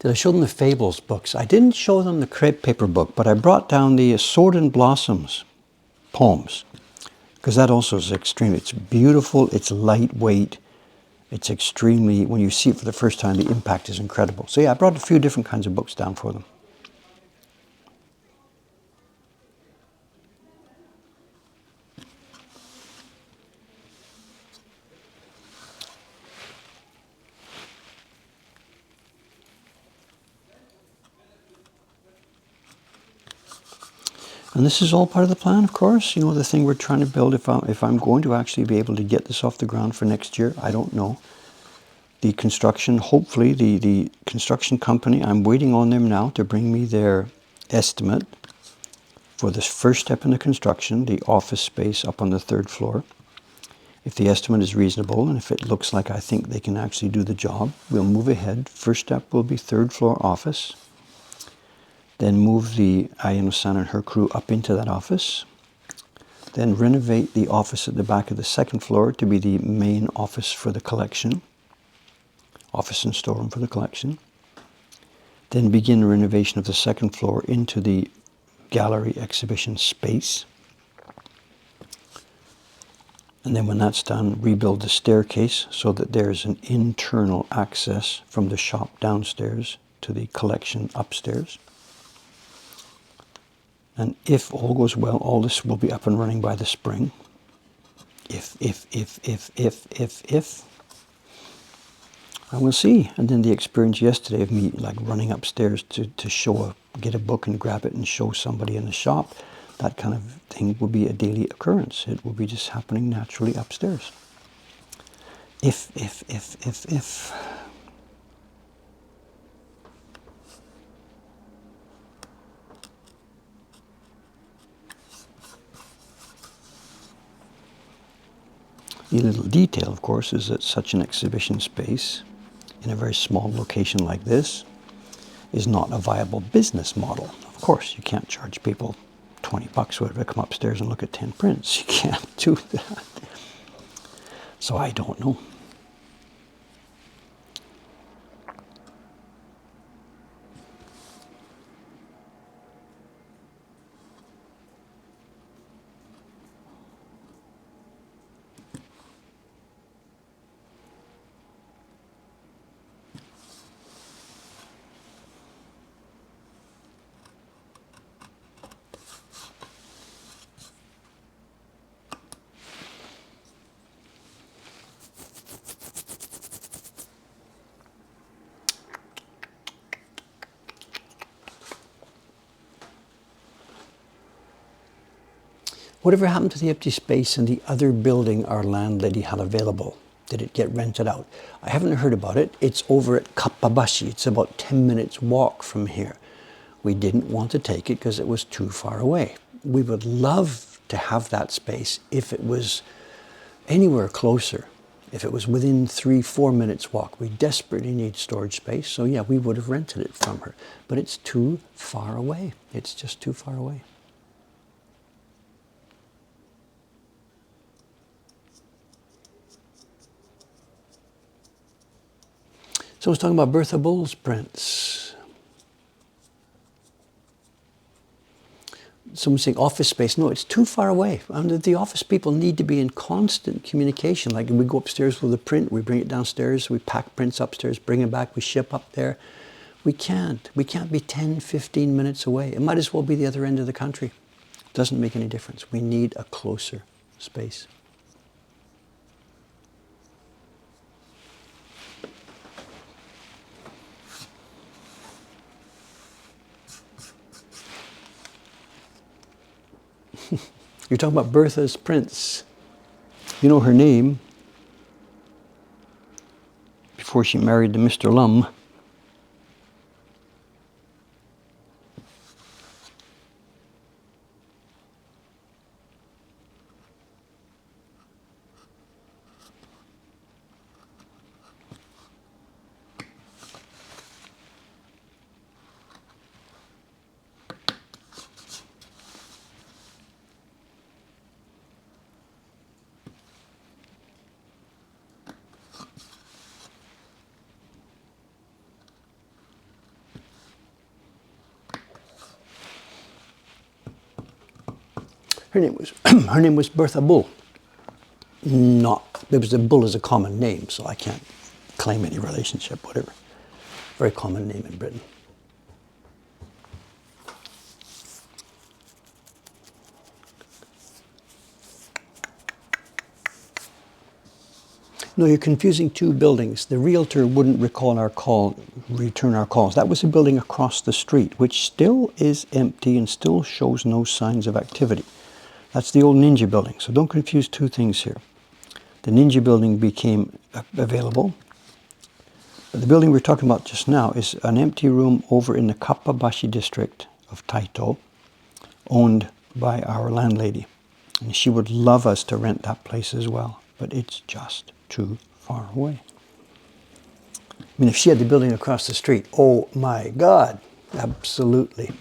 Did I show them the Fables books? I didn't show them the crepe paper book, but I brought down the Sword and Blossoms poems, because that also is extreme. It's beautiful, it's lightweight, it's extremely, when you see it for the first time, the impact is incredible. So yeah, I brought a few different kinds of books down for them. And this is all part of the plan, of course. You know, the thing we're trying to build, if I'm going to actually be able to get this off the ground for next year, I don't know. The construction, hopefully, the construction company, I'm waiting on them now to bring me their estimate for this first step in the construction, the office space up on the 3rd floor. If the estimate is reasonable, and if it looks like I think they can actually do the job, we'll move ahead. First step will be 3rd floor office. Then move the Ayano-san and her crew up into that office. Then renovate the office at the back of the 2nd floor to be the main office for the collection. Office and storeroom for the collection. Then begin renovation of the 2nd floor into the gallery exhibition space. And then when that's done, rebuild the staircase so that there's an internal access from the shop downstairs to the collection upstairs. And if all goes well, all this will be up and running by the spring. If. And we'll see. And then the experience yesterday of me like running upstairs to get a book and grab it and show somebody in the shop, that kind of thing will be a daily occurrence. It will be just happening naturally upstairs. If. The little detail, of course, is that such an exhibition space in a very small location like this is not a viable business model. Of course, you can't charge people $20 or whatever to come upstairs and look at 10 prints. You can't do that. So I don't know. Whatever happened to the empty space in the other building our landlady had available? Did it get rented out? I haven't heard about it. It's over at Kappabashi. It's about 10 minutes walk from here. We didn't want to take it because it was too far away. We would love to have that space if it was anywhere closer. If it was within 3-4 minutes walk. We desperately need storage space. So yeah, we would have rented it from her. But it's too far away. It's just too far away. So I was talking about Bertha Bull's prints. Someone saying office space. No, it's too far away. The office people need to be in constant communication. Like we go upstairs with a print, we bring it downstairs, we pack prints upstairs, bring it back, we ship up there. We can't be 10, 15 minutes away. It might as well be the other end of the country. Doesn't make any difference. We need a closer space. You're talking about Bertha's prints. You know her name before she married to Mr. Lum. Her name was her name was Bertha Bull. Not there was a Bull as a common name, so I can't claim any relationship. Whatever. Very common name in Britain. No, you're confusing two buildings. The realtor wouldn't return our calls. That was a building across the street, which still is empty and still shows no signs of activity. That's the old Ninja building. So don't confuse two things here. The Ninja building became available. But the building we're talking about just now is an empty room over in the Kappabashi district of Taito, owned by our landlady. And she would love us to rent that place as well, but it's just too far away. I mean, if she had the building across the street, oh my God, absolutely.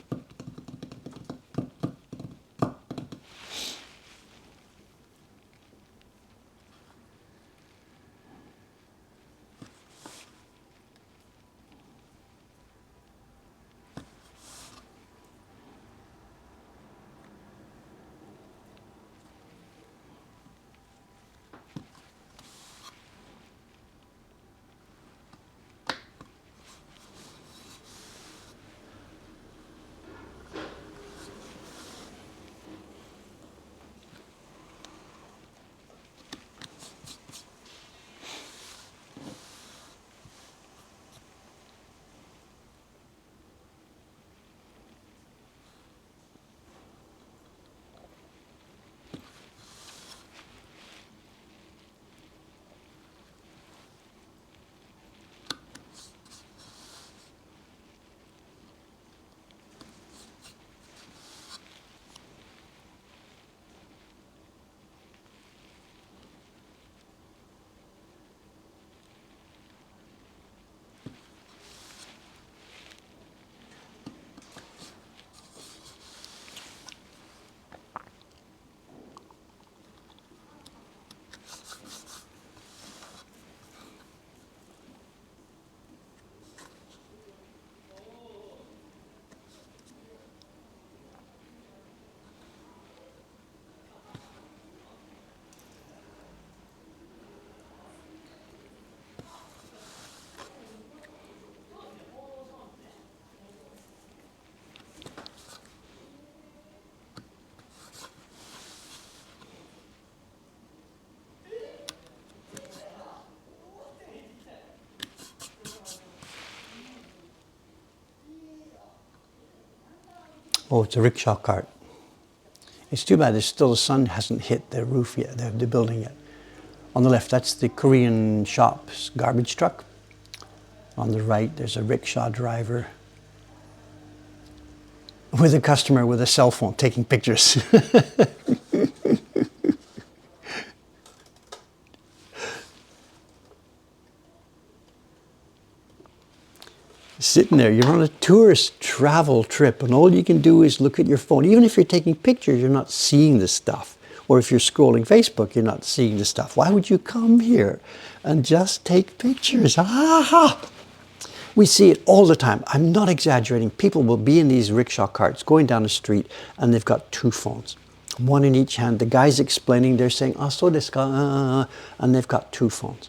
Oh, it's a rickshaw cart. It's too bad the sun hasn't hit the roof yet, the building yet. On the left, that's the Korean shop's garbage truck. On the right, there's a rickshaw driver with a customer with a cell phone taking pictures. Sitting there, you're on a tourist travel trip and all you can do is look at your phone. Even if you're taking pictures, you're not seeing the stuff. Or if you're scrolling Facebook, you're not seeing the stuff. Why would you come here and just take pictures? Aha! We see it all the time. I'm not exaggerating. People will be in these rickshaw carts going down the street and they've got two phones. One in each hand. The guy's explaining, they're saying, "Ah, so desu ka," and they've got two phones.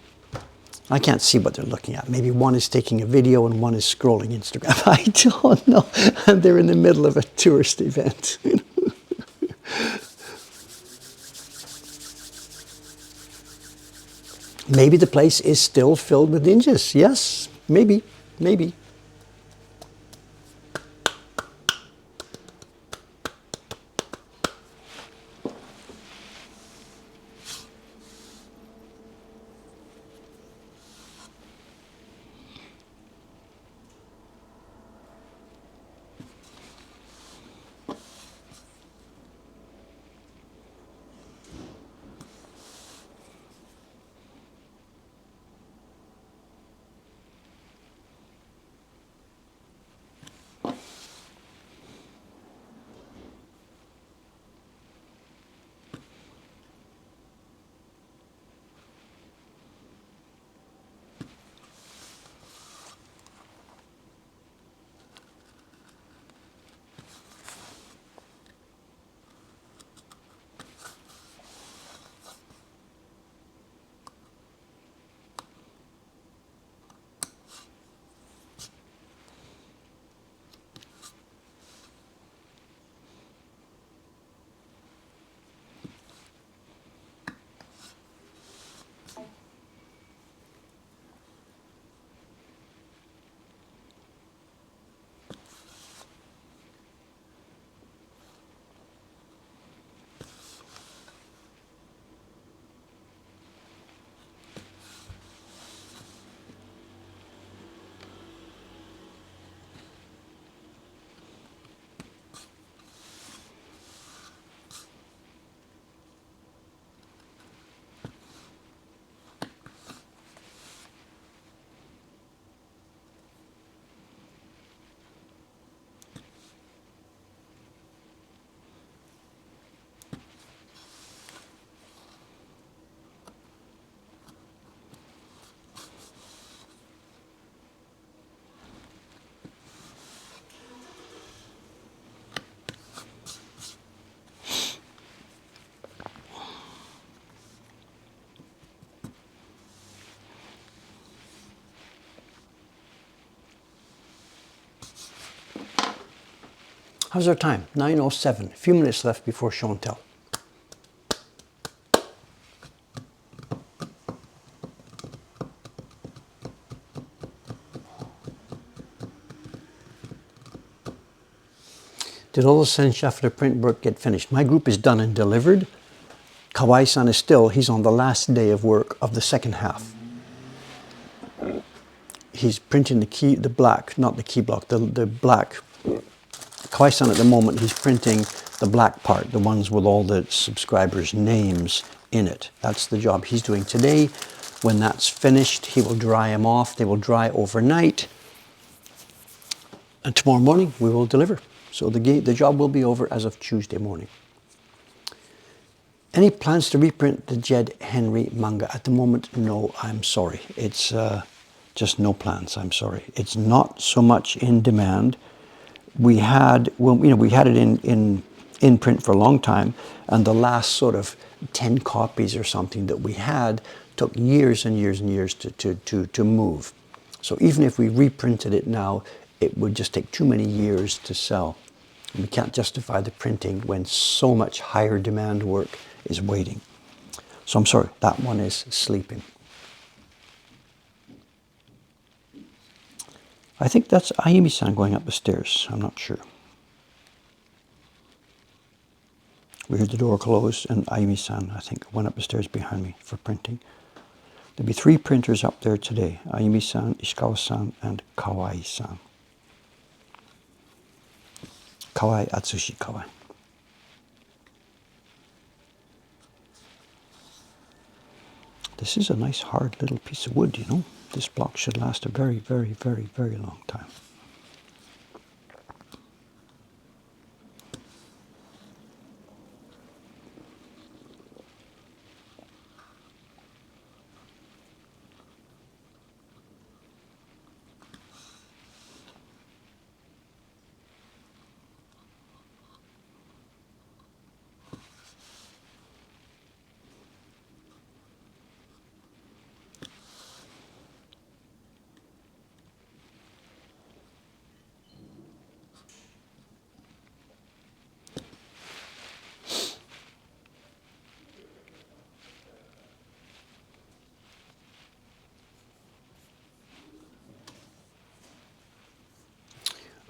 I can't see what they're looking at. Maybe one is taking a video and one is scrolling Instagram. I don't know. And they're in the middle of a tourist event. Maybe the place is still filled with ninjas. Yes, maybe, maybe. How's our time? 9:07. A few minutes left before show and tell. Did all the Sensha for the print work get finished? My group is done and delivered. Kawai-san is still, he's on the last day of work of the second half. He's printing the black, not the key block, the black. Kawai-san at the moment, he's printing the black part, the ones with all the subscribers' names in it. That's the job he's doing today. When that's finished, he will dry them off. They will dry overnight. And tomorrow morning, we will deliver. So the job will be over as of Tuesday morning. Any plans to reprint the Jed Henry manga? At the moment, no, I'm sorry. It's just no plans, I'm sorry. It's not so much in demand. We had, well, we had it in print for a long time, and the last sort of 10 copies or something that we had took years and years and years to move. So even if we reprinted it now, it would just take too many years to sell. And we can't justify the printing when so much higher demand work is waiting. So I'm sorry, that one is sleeping. I think that's Ayumi-san going up the stairs. I'm not sure. We heard the door close, and Ayumi-san, I think, went up the stairs behind me for printing. There'll be 3 printers up there today. Ayumi-san, Ishikawa-san, and Kawai-san. Kawai, Atsushi Kawai. This is a nice hard little piece of wood, you know. This block should last a very, very, very, very long time.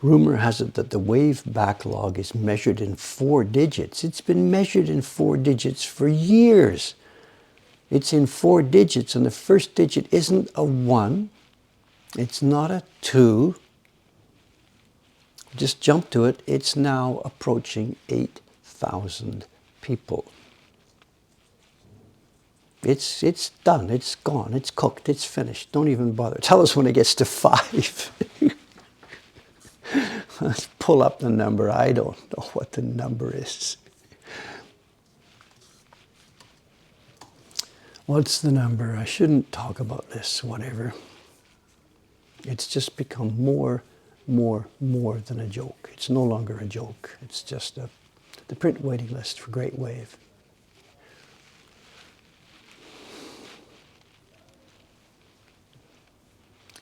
Rumor has it that the wave backlog is measured in 4 digits. It's been measured in 4 digits for years. It's in 4 digits, and the first digit isn't a 1. It's not a 2. Just jump to it. It's now approaching 8,000 people. It's done. It's gone. It's cooked. It's finished. Don't even bother. Tell us when it gets to 5. Let's pull up the number. I don't know what the number is. What's the number? I shouldn't talk about this, whatever. It's just become more than a joke. It's no longer a joke. It's just the print waiting list for Great Wave.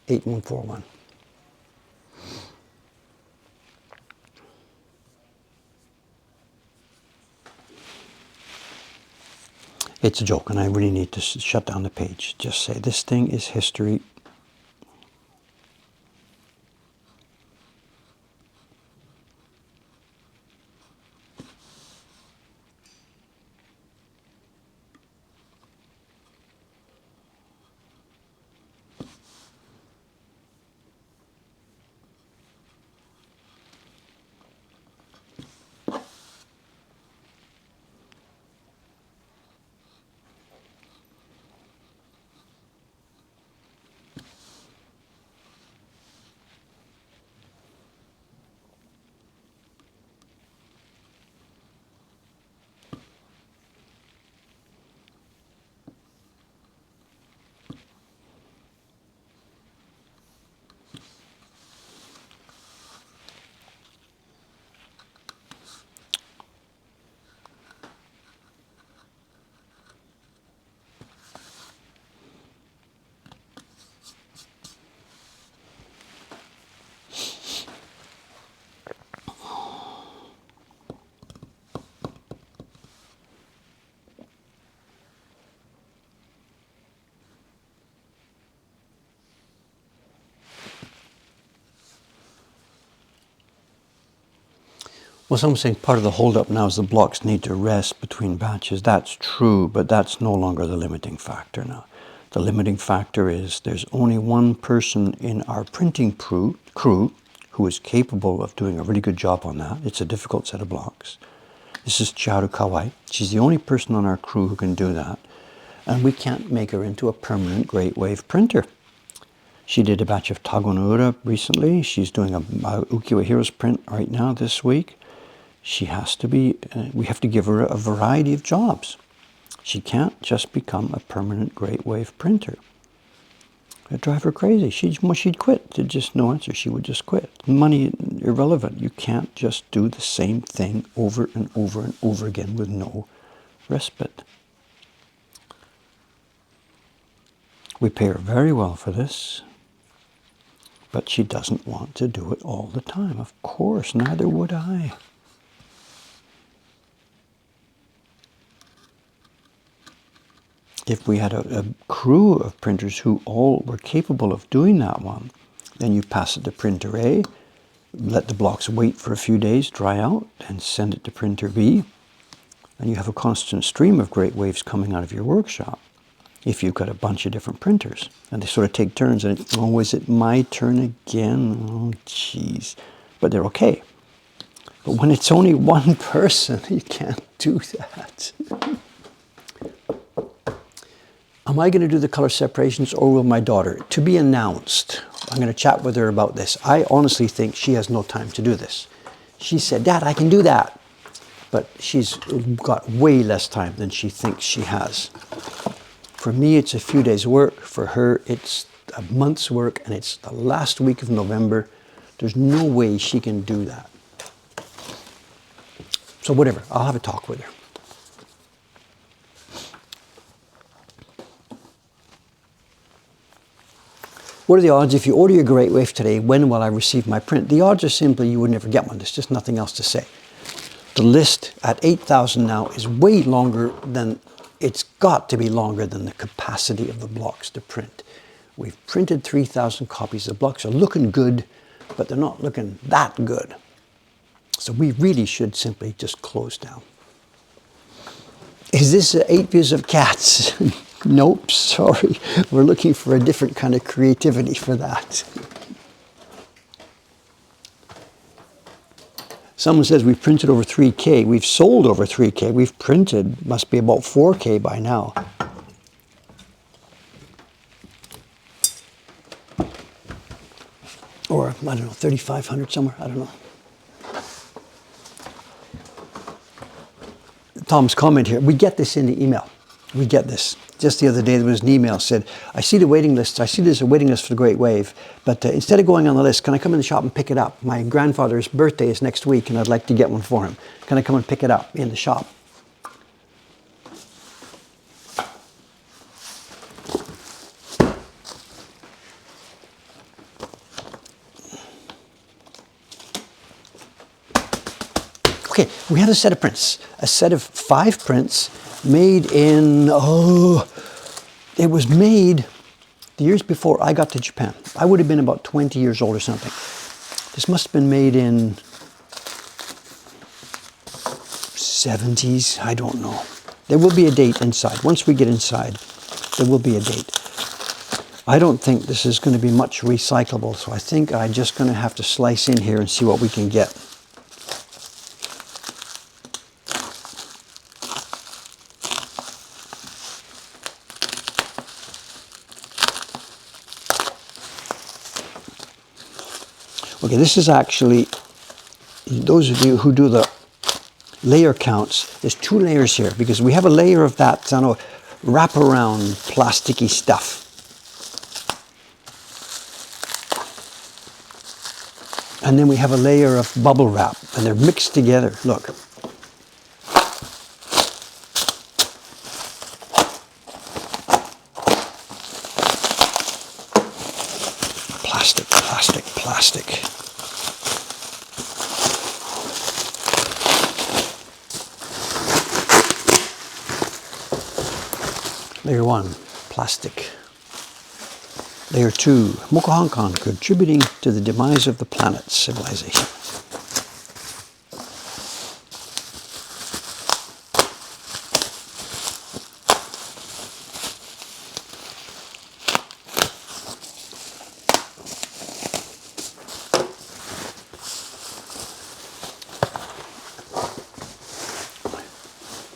$8141. It's a joke, and I really need to shut down the page. Just say, this thing is history. Well, someone's saying part of the holdup now is the blocks need to rest between batches. That's true, but that's no longer the limiting factor now. The limiting factor is there's only one person in our printing crew who is capable of doing a really good job on that. It's a difficult set of blocks. This is Chiharu Kawai. She's the only person on our crew who can do that. And we can't make her into a permanent Great Wave printer. She did a batch of Tagonura recently. She's doing a Ukiyo-e Heroes print right now this week. She has to be, we have to give her a variety of jobs. She can't just become a permanent Great Wave printer. It'd drive her crazy. She'd quit. There's just no answer. She would just quit. Money, irrelevant. You can't just do the same thing over and over and over again with no respite. We pay her very well for this, but she doesn't want to do it all the time. Of course, neither would I. If we had a crew of printers who all were capable of doing that one, then you pass it to printer A, let the blocks wait for a few days, dry out, and send it to printer B, and you have a constant stream of Great Waves coming out of your workshop. If you've got a bunch of different printers, and they sort of take turns, and oh, is it my turn again? Oh, jeez. But they're okay. But when it's only one person, you can't do that. Am I going to do the color separations, or will my daughter? To be announced. I'm going to chat with her about this. I honestly think she has no time to do this. She said, Dad, I can do that. But she's got way less time than she thinks she has. For me, it's a few days' work. For her, it's a month's work, and it's the last week of November. There's no way she can do that. So whatever, I'll have a talk with her. What are the odds if you order your Great Wave today, when will I receive my print? The odds are simply you would never get one. There's just nothing else to say. The list at 8,000 now is way longer than, it's got to be longer than the capacity of the blocks to print. We've printed 3,000 copies. The blocks are looking good, but they're not looking that good. So we really should simply just close down. Is this 8 views of cats? Nope, sorry. We're looking for a different kind of creativity for that. Someone says we've printed over 3K. We've sold over 3K. We've printed, must be about 4K by now. Or, I don't know, 3,500 somewhere, I don't know. Tom's comment here, we get this in the email. We get this. Just the other day there was an email said, I see the waiting list, I see there's a waiting list for the Great Wave, but instead of going on the list, can I come in the shop and pick it up? My grandfather's birthday is next week and I'd like to get one for him. Can I come and pick it up in the shop? Okay, we have a set of prints, a set of 5 prints made in, it was made the years before I got to Japan. I would have been about 20 years old or something. This must have been made in 70s, I don't know. There will be a date inside. Once we get inside, there will be a date. I don't think this is going to be much recyclable, so I think I'm just going to have to slice in here and see what we can get. Okay, this is actually, those of you who do the layer counts, there's 2 layers here because we have a layer of that, I don't know, wraparound plasticky stuff. And then we have a layer of bubble wrap, and they're mixed together. Look. Plastic, plastic, plastic. Layer 1, plastic. Layer 2, Mokuhankan, contributing to the demise of the planet's civilization.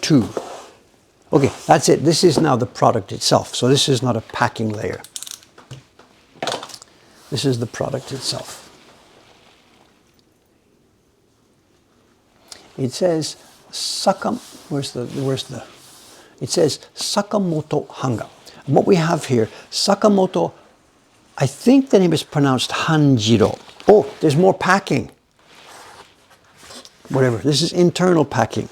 2. Okay, that's it. This is now the product itself. So this is not a packing layer. This is the product itself. It says it says Sakamoto Hanga. And what we have here, Sakamoto, I think the name is pronounced Hanjiro. Oh, there's more packing. Whatever, this is internal packing.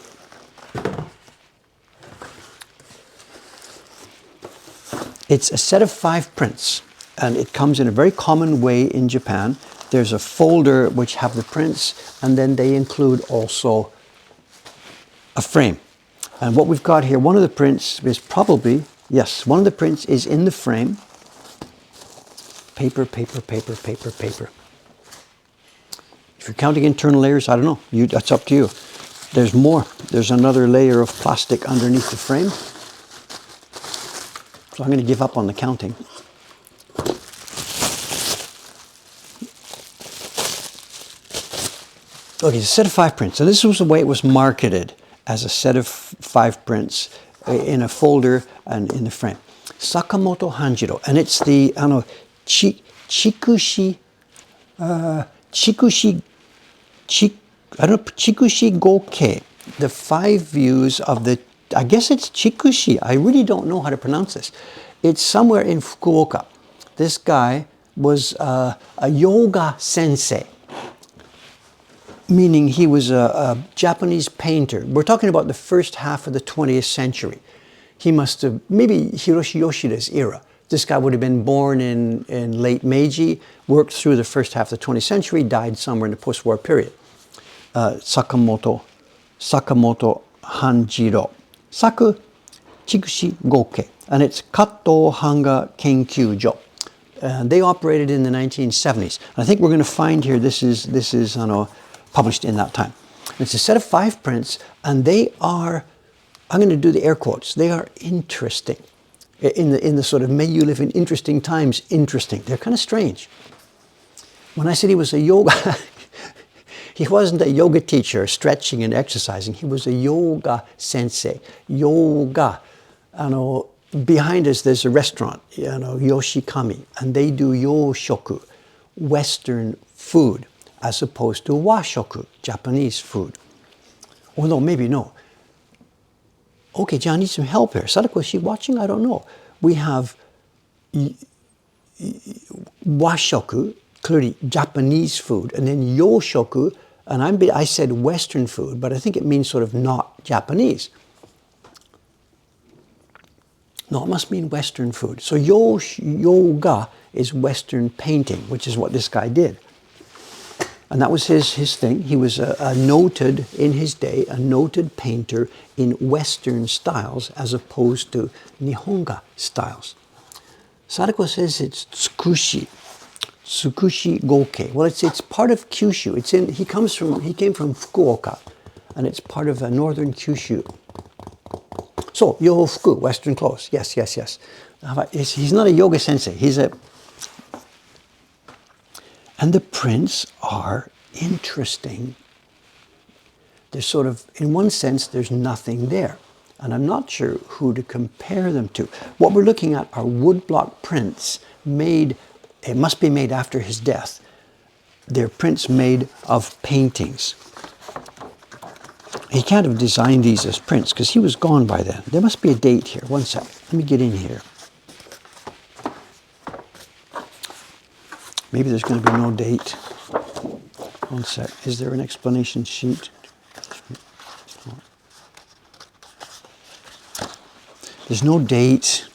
It's a set of 5 prints, and it comes in a very common way in Japan. There's a folder which have the prints, and then they include also a frame. And what we've got here, one of the prints is probably, yes, one of the prints is in the frame. Paper, paper, paper, paper, paper. If you're counting internal layers, I don't know. That's up to you. There's more. There's another layer of plastic underneath the frame. So I'm going to give up on the counting. Okay, it's a set of 5 prints. So this was the way it was marketed, as a set of 5 prints in a folder and in the frame. Sakamoto Hanjiro. And it's the, Chikushi Gokei. The 5 views of the, I guess it's Chikushi. I really don't know how to pronounce this. It's somewhere in Fukuoka. This guy was a yoga sensei, meaning he was a Japanese painter. We're talking about the first half of the 20th century. He must have, maybe Hiroshi Yoshida's era. This guy would have been born in late Meiji, worked through the first half of the 20th century, died somewhere in the post-war period. Sakamoto Hanjiro. Saku Chikushi Gokei. And it's Kato Hanga Kenkyujo. They operated in the 1970s. And I think we're going to find here, this is published in that time. It's a set of 5 prints, and they are, I'm going to do the air quotes, they are interesting. In the sort of, may you live in interesting times, interesting. They're kind of strange. When I said he was a yoga, he wasn't a yoga teacher stretching and exercising. He was a yoga sensei. Yoga. Behind us there's a restaurant, Yoshikami, and they do yoshoku, Western food, as opposed to washoku, Japanese food. Oh no, maybe no. Okay, John, I need some help here. Sadako, is she watching? I don't know. We have washoku, clearly Japanese food, and then yoshoku, and I said Western food, but I think it means sort of not Japanese. No, it must mean Western food. So yoga is Western painting, which is what this guy did. And that was his thing. He was a noted, in his day, a noted painter in Western styles as opposed to Nihonga styles. Sadako says it's Tsukushi Gokei. Well, it's part of Kyushu. He came from Fukuoka, and it's part of northern Kyushu. So, yofuku, Western clothes. Yes. He's not a yoga sensei. And the prints are interesting. There's sort of, in one sense, there's nothing there. And I'm not sure who to compare them to. What we're looking at are woodblock prints made, it must be made after his death. They're prints made of paintings. He can't have designed these as prints because he was gone by then. There must be a date here. One sec. Let me get in here. Maybe there's going to be no date. One sec. Is there an explanation sheet? There's no date.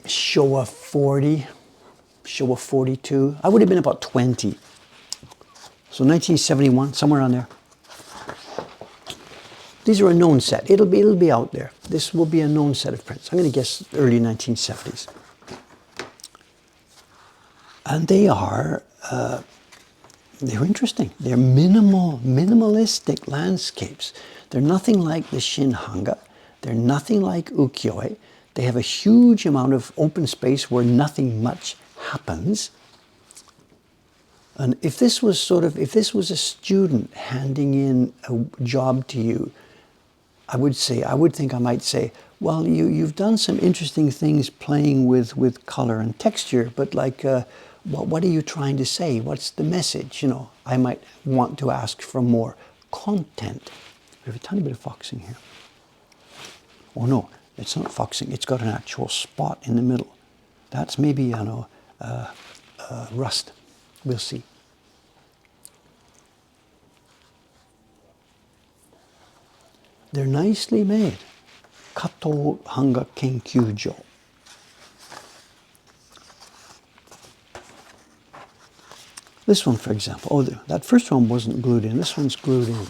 Showa 40, Showa 42. I would have been about 20. So 1971, somewhere around there. These are a known set. It'll be out there. This will be a known set of prints. I'm going to guess early 1970s. And they're interesting. They're minimalistic landscapes. They're nothing like the Shinhanga. They're nothing like ukiyo-e. They have a huge amount of open space where nothing much happens. And if this was a student handing in a job to you, I would think I might say, well, you've done some interesting things playing with color and texture, but like, what are you trying to say? What's the message? You know, I might want to ask for more content. We have a tiny bit of foxing here. Oh no, it's not foxing. It's got an actual spot in the middle. That's maybe, you know, rust. We'll see. They're nicely made. Kato Hanga Kenkyujo. This one, for example. Oh, that first one wasn't glued in. This one's glued in.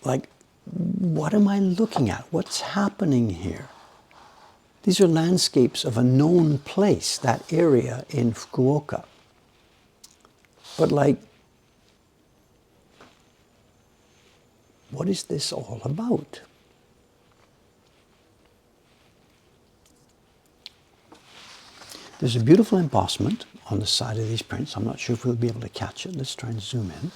Like, what am I looking at? What's happening here? These are landscapes of a known place, that area in Fukuoka. But like, what is this all about? There's a beautiful embossment on the side of these prints. I'm not sure if we'll be able to catch it. Let's try and zoom in.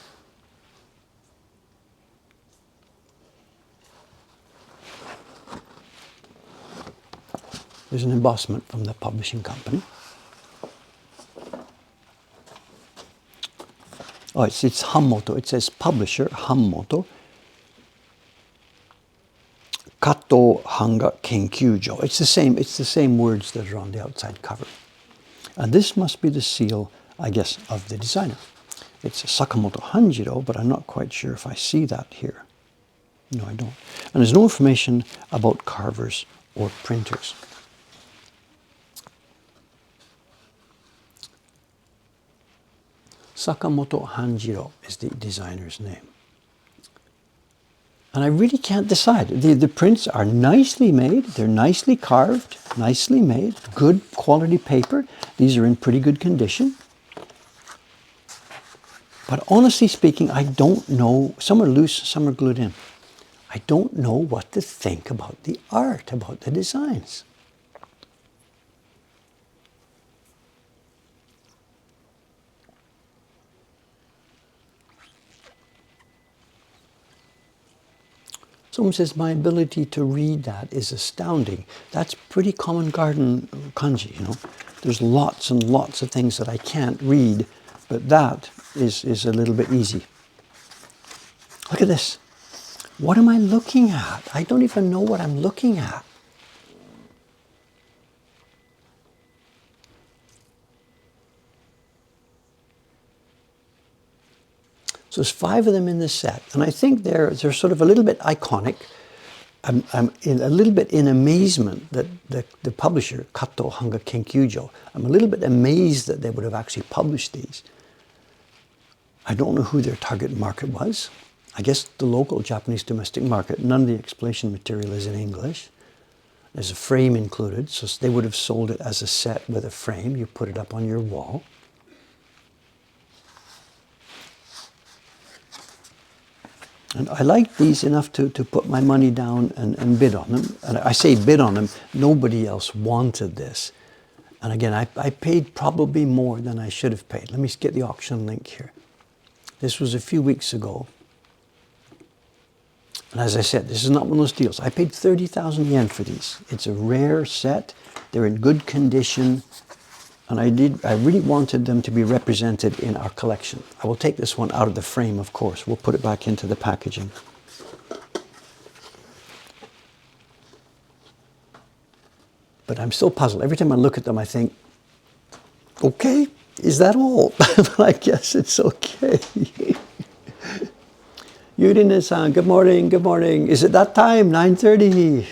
There's an embossment from the publishing company. Oh, it's Hammoto. It says publisher, Hammoto. Kato Hanga Kenkyujo. It's the same words that are on the outside cover. And this must be the seal, I guess, of the designer. It's Sakamoto Hanjiro, but I'm not quite sure if I see that here. No, I don't. And there's no information about carvers or printers. Sakamoto Hanjiro is the designer's name. And I really can't decide. The prints are nicely made. They're nicely carved, nicely made, good quality paper. These are in pretty good condition. But honestly speaking, I don't know. Some are loose, some are glued in. I don't know what to think about the art, about the designs. Someone says, my ability to read that is astounding. That's pretty common garden kanji, you know. There's lots and lots of things that I can't read, but that is a little bit easy. Look at this. What am I looking at? I don't even know what I'm looking at. So there's 5 of them in this set, and I think they're sort of a little bit iconic. I'm a little bit in amazement that the publisher, Kato Hanga Kenkyujo, I'm a little bit amazed that they would have actually published these. I don't know who their target market was. I guess the local Japanese domestic market. None of the explanation material is in English. There's a frame included, so they would have sold it as a set with a frame. You put it up on your wall. And I like these enough to put my money down and bid on them. And I say bid on them, nobody else wanted this. And again, I paid probably more than I should have paid. Let me get the auction link here. This was a few weeks ago. And as I said, this is not one of those deals. I paid 30,000 yen for these. It's a rare set. They're in good condition. And I really wanted them to be represented in our collection. I will take this one out of the frame, of course. We'll put it back into the packaging. But I'm still puzzled. Every time I look at them, I think, okay, is that all? But I guess it's okay. Yurine-san, good morning, good morning. Is it that time, 9:30?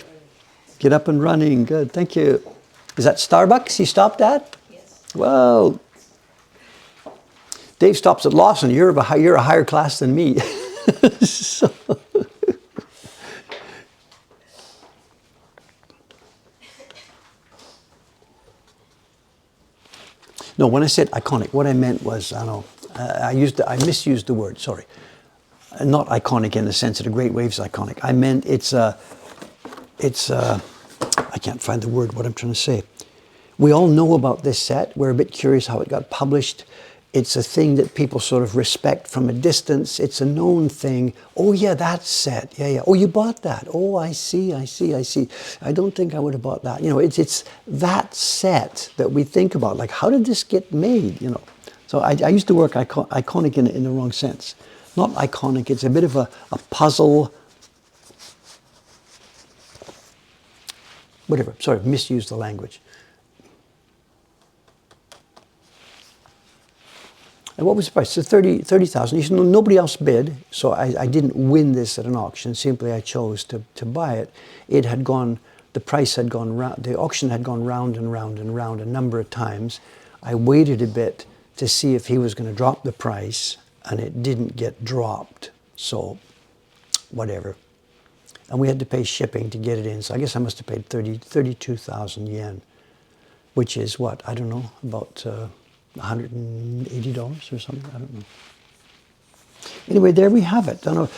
Get up and running, good, thank you. Is that Starbucks you stopped at? Well, Dave stops at Lawson. You're a higher class than me. So. No, when I said iconic, what I meant was, I misused the word, sorry. Not iconic in the sense that a great wave is iconic. I meant I can't find the word, what I'm trying to say. We all know about this set. We're a bit curious how it got published. It's a thing that people sort of respect from a distance. It's a known thing. Oh yeah, that set. Yeah, yeah. Oh, you bought that. Oh, I see, I see, I see. I don't think I would have bought that. You know, it's that set that we think about. Like, how did this get made? You know. So I used to work iconic in the wrong sense. Not iconic. It's a bit of a puzzle. Whatever. Sorry, misused the language. And what was the price? So 30,000. You said, no, nobody else bid, so I didn't win this at an auction. Simply, I chose to buy it. It had gone, the price had gone round, the auction had gone round and round and round a number of times. I waited a bit to see if he was going to drop the price, and it didn't get dropped. So, whatever. And we had to pay shipping to get it in. So I guess I must have paid 32,000 yen, which is what? I don't know, about $180 or something, I don't know. Anyway, there we have it. I don't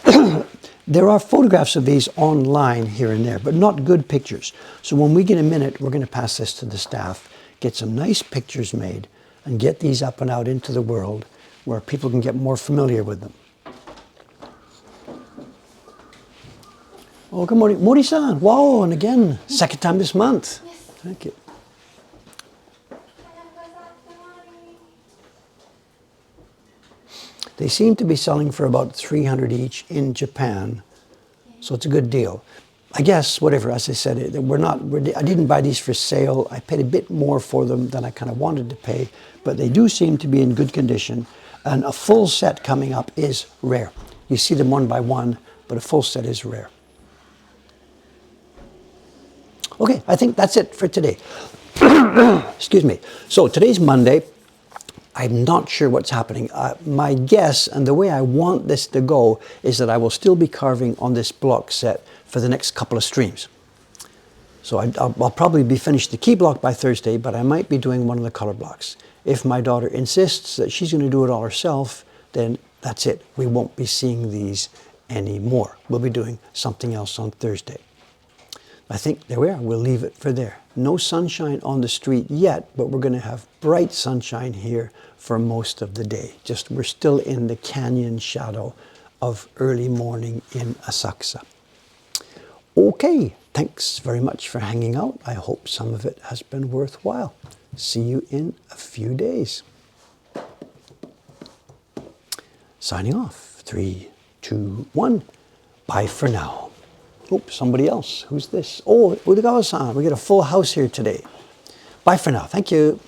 know. There are photographs of these online here and there, but not good pictures. So when we get a minute, we're going to pass this to the staff, get some nice pictures made, and get these up and out into the world where people can get more familiar with them. Oh, good morning. Mori-san. Wow, and again, second time this month. Yes. Thank you. They seem to be selling for about 300 each in Japan, so it's a good deal. I guess, whatever, as I said, I didn't buy these for sale. I paid a bit more for them than I kind of wanted to pay, but they do seem to be in good condition, and a full set coming up is rare. You see them one by one, but a full set is rare. Okay, I think that's it for today. Excuse me. So today's Monday. I'm not sure what's happening. My guess, and the way I want this to go, is that I will still be carving on this block set for the next couple of streams. So I'll probably be finished the key block by Thursday, but I might be doing one of the color blocks. If my daughter insists that she's going to do it all herself, then that's it. We won't be seeing these anymore. We'll be doing something else on Thursday. I think there we are. We'll leave it for there. No sunshine on the street yet, but we're going to have bright sunshine here for most of the day. Just we're still in the canyon shadow of early morning in Asakusa. Okay, thanks very much for hanging out. I hope some of it has been worthwhile. See you in a few days. Signing off. 3, 2, 1. Bye for now. Oops, somebody else. Who's this? Oh, Woodblock-san. We got a full house here today. Bye for now. Thank you.